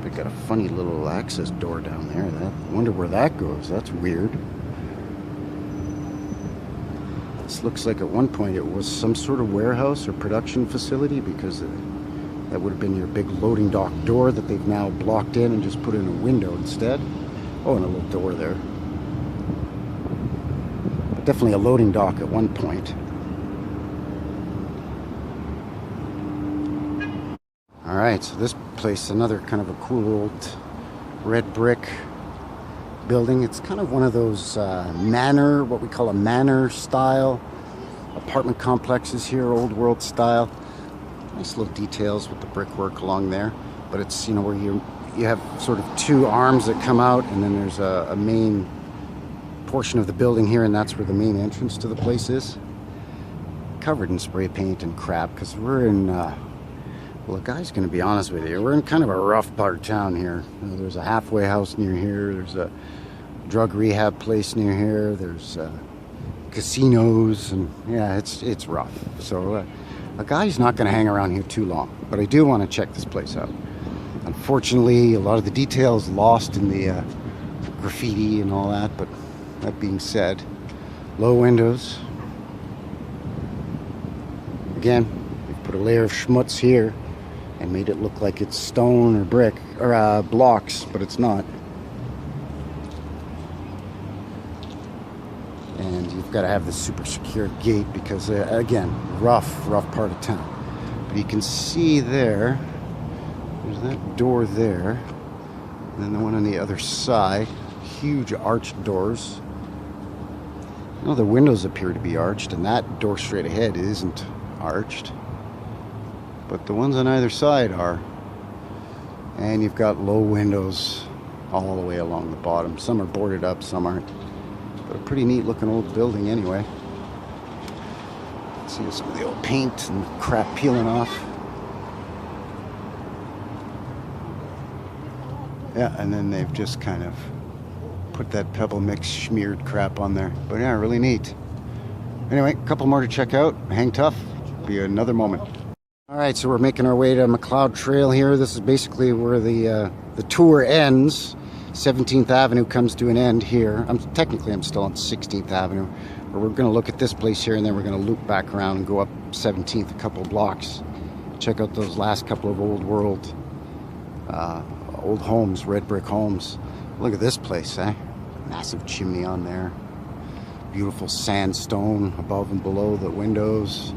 They've got a funny little access door down there. I wonder where that goes. That's weird. This looks like at one point it was some sort of warehouse or production facility, because that would have been your big loading dock door that they've now blocked in and just put in a window instead. Oh, and a little door there. But definitely a loading dock at one point. Alright, so this place, another kind of a cool old red brick building. It's kind of one of those manor, what we call a manor style apartment complexes here, old world style. Nice little details with the brickwork along there. But it's, you know, where you have sort of two arms that come out, and then there's a main portion of the building here, and that's where the main entrance to the place is. Covered in spray paint and crap, because we're in well, the guy's going to be honest with you. We're in kind of a rough part of town here. There's a halfway house near here. There's a drug rehab place near here. There's casinos, and yeah, it's rough. So a guy's not going to hang around here too long. But I do want to check this place out. Unfortunately, a lot of the details lost in the graffiti and all that. But that being said, low windows. Again, we've put a layer of schmutz here and made it look like it's stone or brick or blocks, but it's not. And you've got to have the super secure gate because again, rough part of town. But you can see there's that door there, and then the one on the other side, huge arched doors. No, the windows appear to be arched, and that door straight ahead isn't arched. but the ones on either side are. And you've got low windows all the way along the bottom. Some are boarded up, some aren't. But a pretty neat looking old building anyway. See some of the old paint and crap peeling off. Yeah, and then they've just kind of put that pebble mix smeared crap on there. But yeah, really neat. Anyway, a couple more to check out. Hang tough. Be another moment. All right, so we're making our way to McLeod Trail here. This is basically where the tour ends. 17th Avenue comes to an end here. Technically I'm still on 16th Avenue, but we're going to look at this place here, and then we're going to loop back around and go up 17th a couple of blocks. Check out those last couple of old homes, red brick homes. Look at this place, eh? Massive chimney on there. Beautiful sandstone above and below the windows.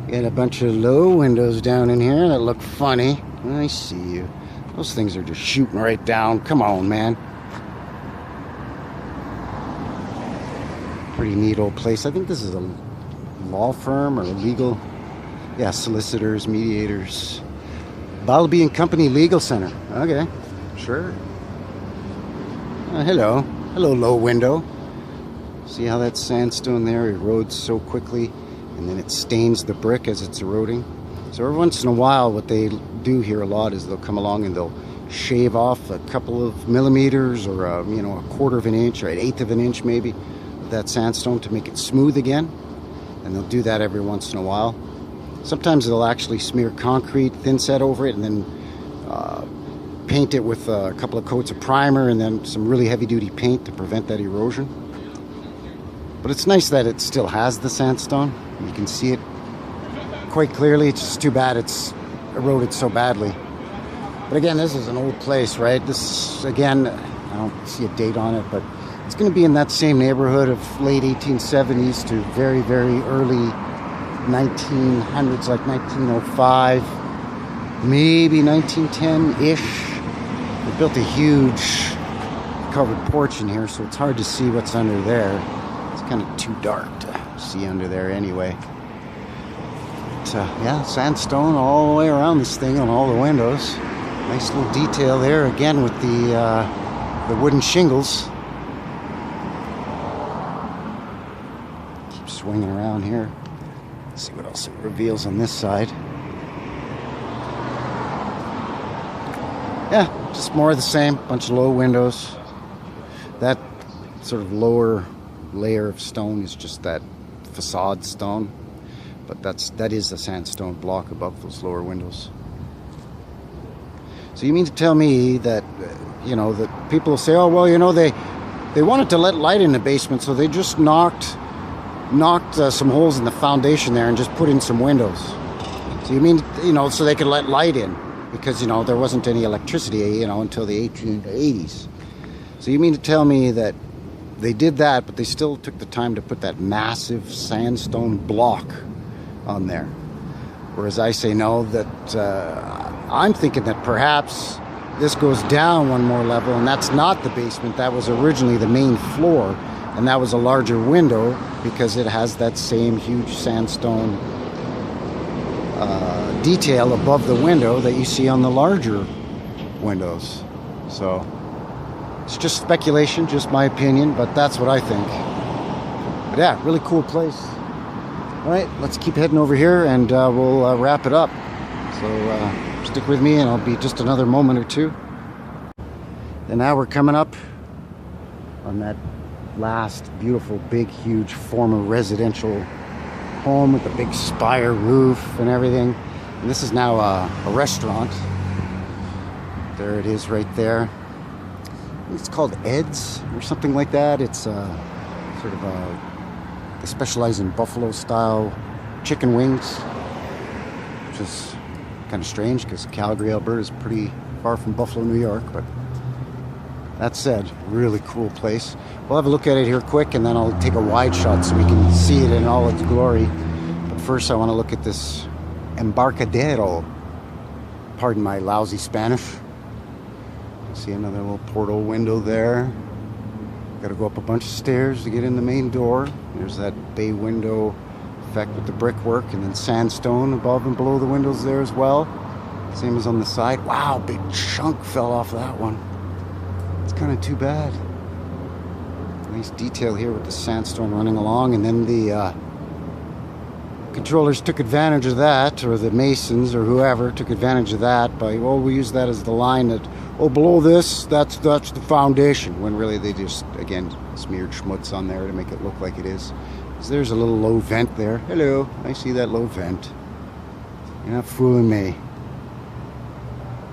Got a bunch of low windows down in here that look funny. I see you. Those things are just shooting right down. Come on, man. Pretty neat old place. I think this is a law firm or a legal, yeah, solicitors, mediators. Balby and Company Legal Center. Okay, sure. Hello. Hello, low window. See how that sandstone there erodes so quickly, and then it stains the brick as it's eroding. So every once in a while, what they do here a lot is they'll come along and they'll shave off a couple of millimeters, or a quarter of an inch or an eighth of an inch maybe of that sandstone to make it smooth again. And they'll do that every once in a while. Sometimes they'll actually smear concrete thin set over it, and then paint it with a couple of coats of primer, and then some really heavy duty paint to prevent that erosion. But it's nice that it still has the sandstone. You can see it quite clearly. It's just too bad it's eroded so badly. But again, this is an old place, right? This, again, I don't see a date on it, but it's going to be in that same neighborhood of late 1870s to very, very early 1900s, like 1905, maybe 1910-ish. They built a huge covered porch in here, so it's hard to see what's under there. It's kind of too dark to see under there anyway. But, yeah, sandstone all the way around this thing on all the windows. Nice little detail there, again, with the wooden shingles. Keep swinging around here. Let's see what else it reveals on this side. Yeah, just more of the same. Bunch of low windows. That sort of lower layer of stone is just that facade stone, but that is a sandstone block above those lower windows. So you mean to tell me that that people will say, oh well, they wanted to let light in the basement, so they just knocked some holes in the foundation there and just put in some windows. So you mean so they could let light in, because there wasn't any electricity until the 1880s. So you mean to tell me that they did that, but they still took the time to put that massive sandstone block on there? Whereas I say no, that I'm thinking that perhaps this goes down one more level, and that's not the basement. That was originally the main floor, and that was a larger window because it has that same huge sandstone detail above the window that you see on the larger windows. So it's just speculation, just my opinion, but that's what I think. But yeah, really cool place. All right, let's keep heading over here, and we'll wrap it up. So stick with me, and I'll be just another moment or two. And now we're coming up on that last beautiful, big, huge former residential home with a big spire roof and everything. And this is now a restaurant. There it is right there. It's called Ed's or something like that. It's sort of they specialize in buffalo style chicken wings, which is kind of strange because Calgary, Alberta is pretty far from Buffalo, New York. But that said, really cool place. We'll have a look at it here quick, and then I'll take a wide shot so we can see it in all its glory. But first I want to look at this embarcadero. Pardon my lousy Spanish. See another little portal window there. Got to go up a bunch of stairs to get in the main door. There's that bay window effect with the brickwork, and then sandstone above and below the windows there as well. Same as on the side. Wow, big chunk fell off that one. It's kind of too bad. Nice detail here with the sandstone running along, and then the controllers took advantage of that, or the masons or whoever took advantage of that by, well, we use that as the line that, oh, below this, that's the foundation, when really they just, again, smeared schmutz on there to make it look like it is. So there's a little low vent there. Hello, I see that low vent. You're not fooling me.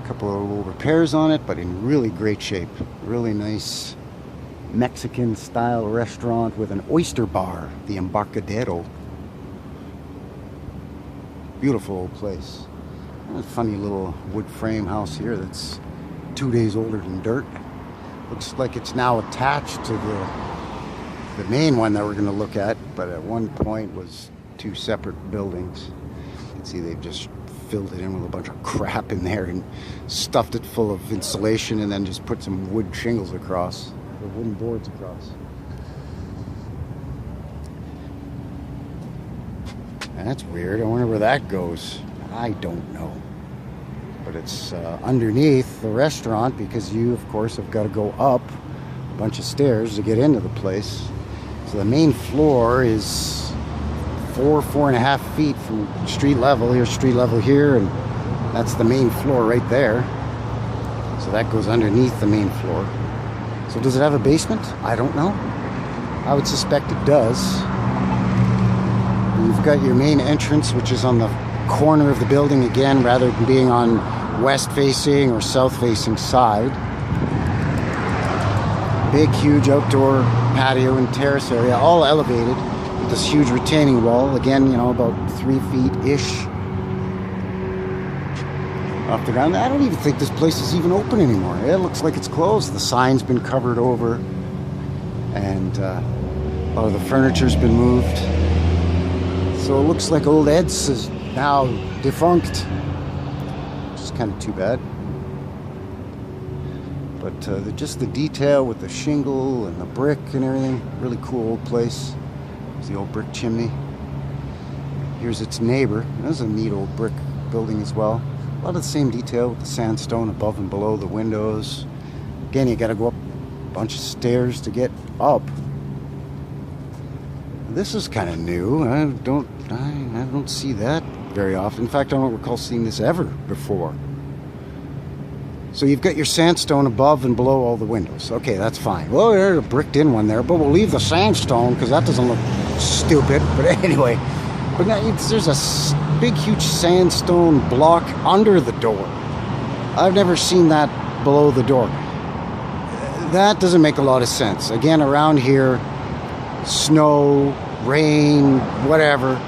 A couple of little repairs on it, but in really great shape. Really nice Mexican style restaurant with an oyster bar, the Embarcadero. Beautiful old place. And a funny little wood frame house here that's 2 days older than dirt. Looks like it's now attached to the main one that we're going to look at, but at one point was two separate buildings. You can see they've just filled it in with a bunch of crap in there and stuffed it full of insulation, and then just put some wood shingles across, or wooden boards across. That's weird. I wonder where that goes. I don't know. But it's underneath the restaurant, because you, of course, have got to go up a bunch of stairs to get into the place. So the main floor is 4.5 feet from street level. Here's street level here, and that's the main floor right there. So that goes underneath the main floor. So does it have a basement? I don't know. I would suspect it does. You've got your main entrance, which is on the corner of the building again, rather than being on west facing or south facing side. Big, huge outdoor patio and terrace area, all elevated with this huge retaining wall. Again, you know, about 3 feet-ish off the ground. I don't even think this place is even open anymore. It looks like it's closed. The sign's been covered over, and a lot of the furniture's been moved. So it looks like old Ed's is now defunct, which is kind of too bad. But just the detail with the shingle and the brick and everything, really cool old place. There's the old brick chimney. Here's its neighbor. There's a neat old brick building as well. A lot of the same detail with the sandstone above and below the windows. Again, you got to go up a bunch of stairs to get up. This is kind of new. I don't see that very often. In fact, I don't recall seeing this ever before. So you've got your sandstone above and below all the windows. Okay, that's fine. Well, there's a bricked in one there, but we'll leave the sandstone because that doesn't look stupid. But anyway, but now there's a big, huge sandstone block under the door. I've never seen that below the door. That doesn't make a lot of sense. Again, around here, snow, rain, whatever,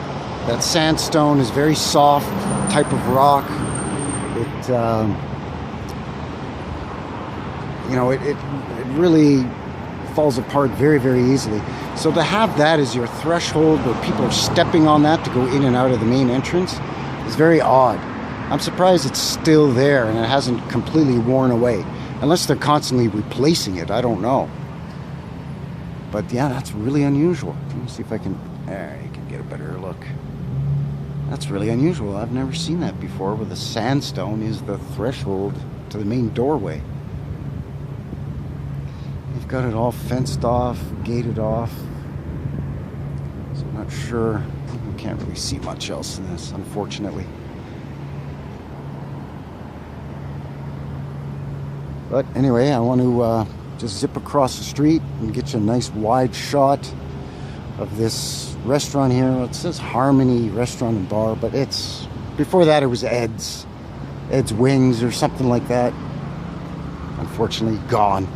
that sandstone is very soft type of rock. It really falls apart very, very easily. So to have that as your threshold where people are stepping on that to go in and out of the main entrance is very odd. I'm surprised it's still there and it hasn't completely worn away. Unless they're constantly replacing it, I don't know. But yeah, that's really unusual. Let me see if I can, there, you can get a better look. That's really unusual. I've never seen that before, where the sandstone is the threshold to the main doorway. You've got it all fenced off, gated off. So I'm not sure. You can't really see much else in this, unfortunately. But anyway, I want to just zip across the street and get you a nice wide shot of this restaurant here. It says Harmony Restaurant and Bar, but it's, before that it was Ed's Wings or something like that. Unfortunately gone.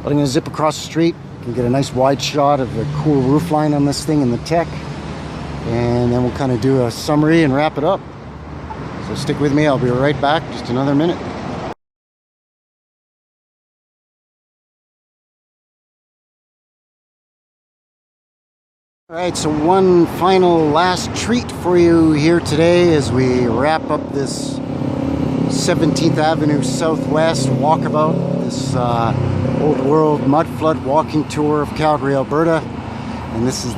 But I'm going to zip across the street and get a nice wide shot of the cool roof line on this thing and the tech, and then we'll kind of do a summary and wrap it up. So stick with me, I'll be right back, just another minute. Alright, so one final last treat for you here today as we wrap up this 17th Avenue Southwest walkabout, this old world mud flood walking tour of Calgary, Alberta. And this is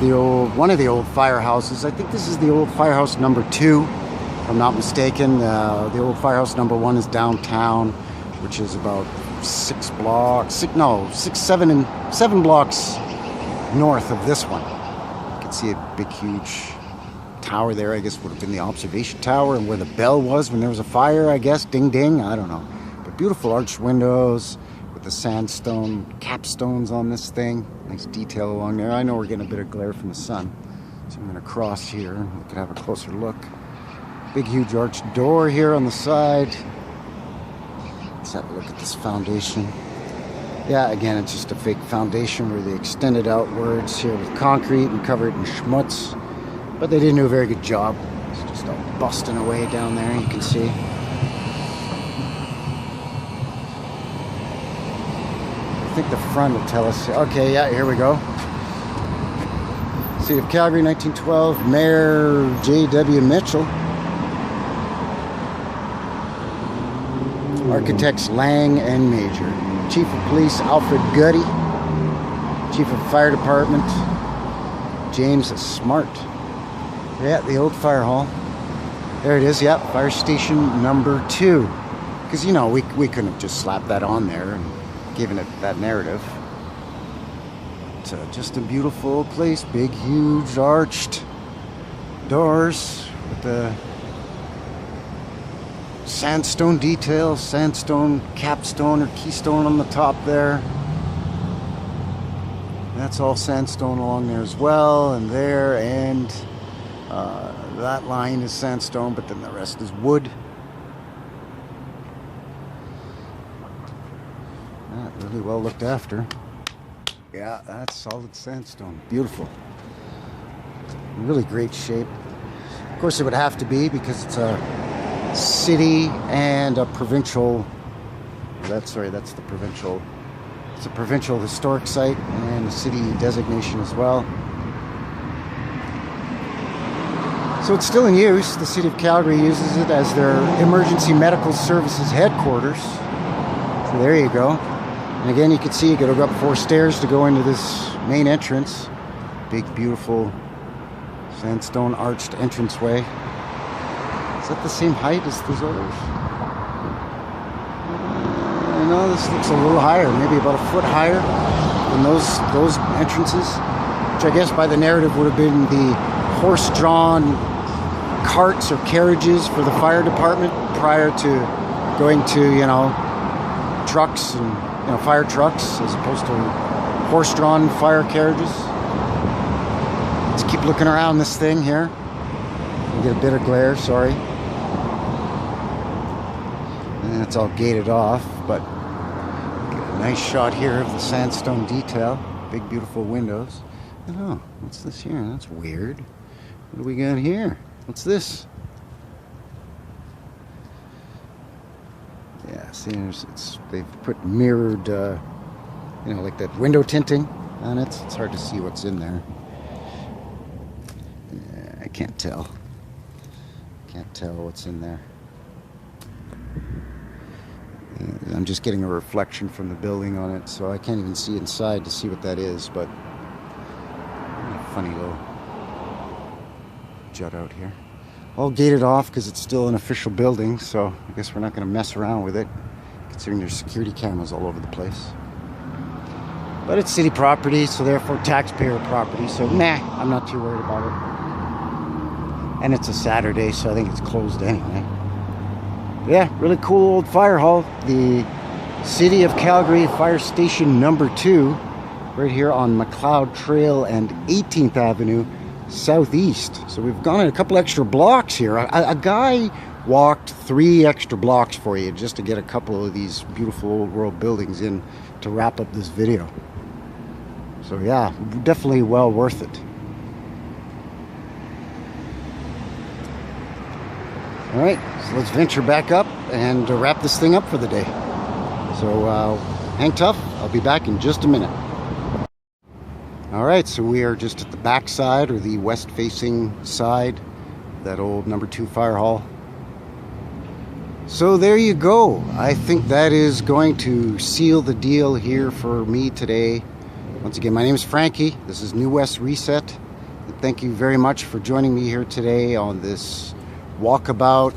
one of the old firehouses. I think this is the old firehouse number 2, if I'm not mistaken. The old firehouse number 1 is downtown, which is about 7 blocks north of this one. You can see a big, huge tower there. I guess would have been the observation tower, and where the bell was when there was a fire, I guess. Ding, ding, I don't know. But beautiful arched windows with the sandstone capstones on this thing. Nice detail along there. I know we're getting a bit of glare from the sun, so I'm going to cross here and we can have a closer look. Big, huge arched door here on the side. Let's have a look at this foundation. Yeah, again, it's just a fake foundation where they extended outwards here with concrete and covered in schmutz. But they didn't do a very good job. It's just all busting away down there, you can see. I think the front will tell us. Okay, yeah, here we go. City of Calgary, 1912. Mayor J.W. Mitchell. Architects Lang and Major. Chief of Police Alfred Gutty. Chief of Fire Department James Smart. Yeah, the old fire hall. There it is, yep, fire station number 2. Because, you know, we couldn't have just slapped that on there and given it that narrative. It's just a beautiful place. Big, huge, arched doors with the sandstone detail, sandstone capstone or keystone on the top there. That's all sandstone along there as well, and there, and that line is sandstone, but then the rest is wood. Really well looked after. Yeah, that's solid sandstone. Beautiful. Really great shape. Of course it would have to be, because it's a city and a provincial. That's the provincial. It's a provincial historic site and a city designation as well. So it's still in use. The City of Calgary uses it as their emergency medical services headquarters. So there you go. And again, you can see you got to go up 4 stairs to go into this main entrance. Big, beautiful sandstone arched entranceway. Is that the same height as those others? No, this looks a little higher, maybe about a foot higher than those entrances, which I guess by the narrative would have been the horse-drawn carts or carriages for the fire department prior to going to, you know, trucks and, you know, fire trucks as opposed to horse-drawn fire carriages. Let's keep looking around this thing here. We get a bit of glare, sorry. And it's all gated off, but get a nice shot here of the sandstone detail. Big, beautiful windows. Oh, what's this here? That's weird. What do we got here? What's this? Yeah, see, they've put mirrored, you know, like that window tinting on it. It's hard to see what's in there. Yeah, I can't tell. Can't tell what's in there. I'm just getting a reflection from the building on it, so I can't even see inside to see what that is, but a funny little jut out here. All gated off because it's still an official building, so I guess we're not going to mess around with it, considering there's security cameras all over the place. But it's city property, so therefore taxpayer property, so nah, I'm not too worried about it. And it's a Saturday, so I think it's closed anyway. Yeah, really cool old fire hall. The City of Calgary Fire Station number 2, right here on McLeod Trail and 18th Avenue Southeast. So we've gone a couple extra blocks here. A guy walked 3 extra blocks for you just to get a couple of these beautiful old world buildings in to wrap up this video. So yeah, definitely well worth it. All right, so let's venture back up and wrap this thing up for the day. So hang tough, I'll be back in just a minute. All right, so we are just at the back side, or the west-facing side, of that old number 2 fire hall. So there you go. I think that is going to seal the deal here for me today Once again, my name is Frankie. This is New West Reset. And thank you very much for joining me here today on this walkabout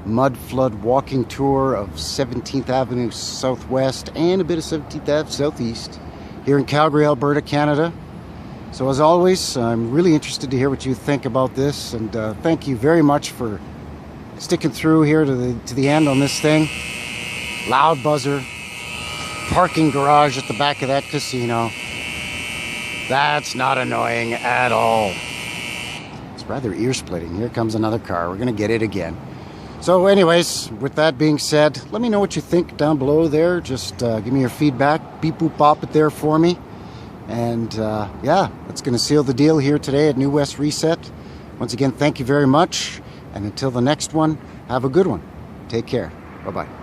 Mudflood walking tour of 17th Avenue Southwest and a bit of 17th Ave Southeast here in Calgary, Alberta, Canada. So as always, I'm really interested to hear what you think about this, and thank you very much for sticking through here to the end on this thing. Loud buzzer, parking garage at the back of that casino. That's not annoying at all. It's rather ear-splitting. Here comes another car. We're gonna get it again. So anyways, with that being said, let me know what you think down below there. Just give me your feedback. Beep boop bop it there for me. And yeah, that's going to seal the deal here today at New West Reset. Once again, thank you very much. And until the next one, have a good one. Take care. Bye-bye.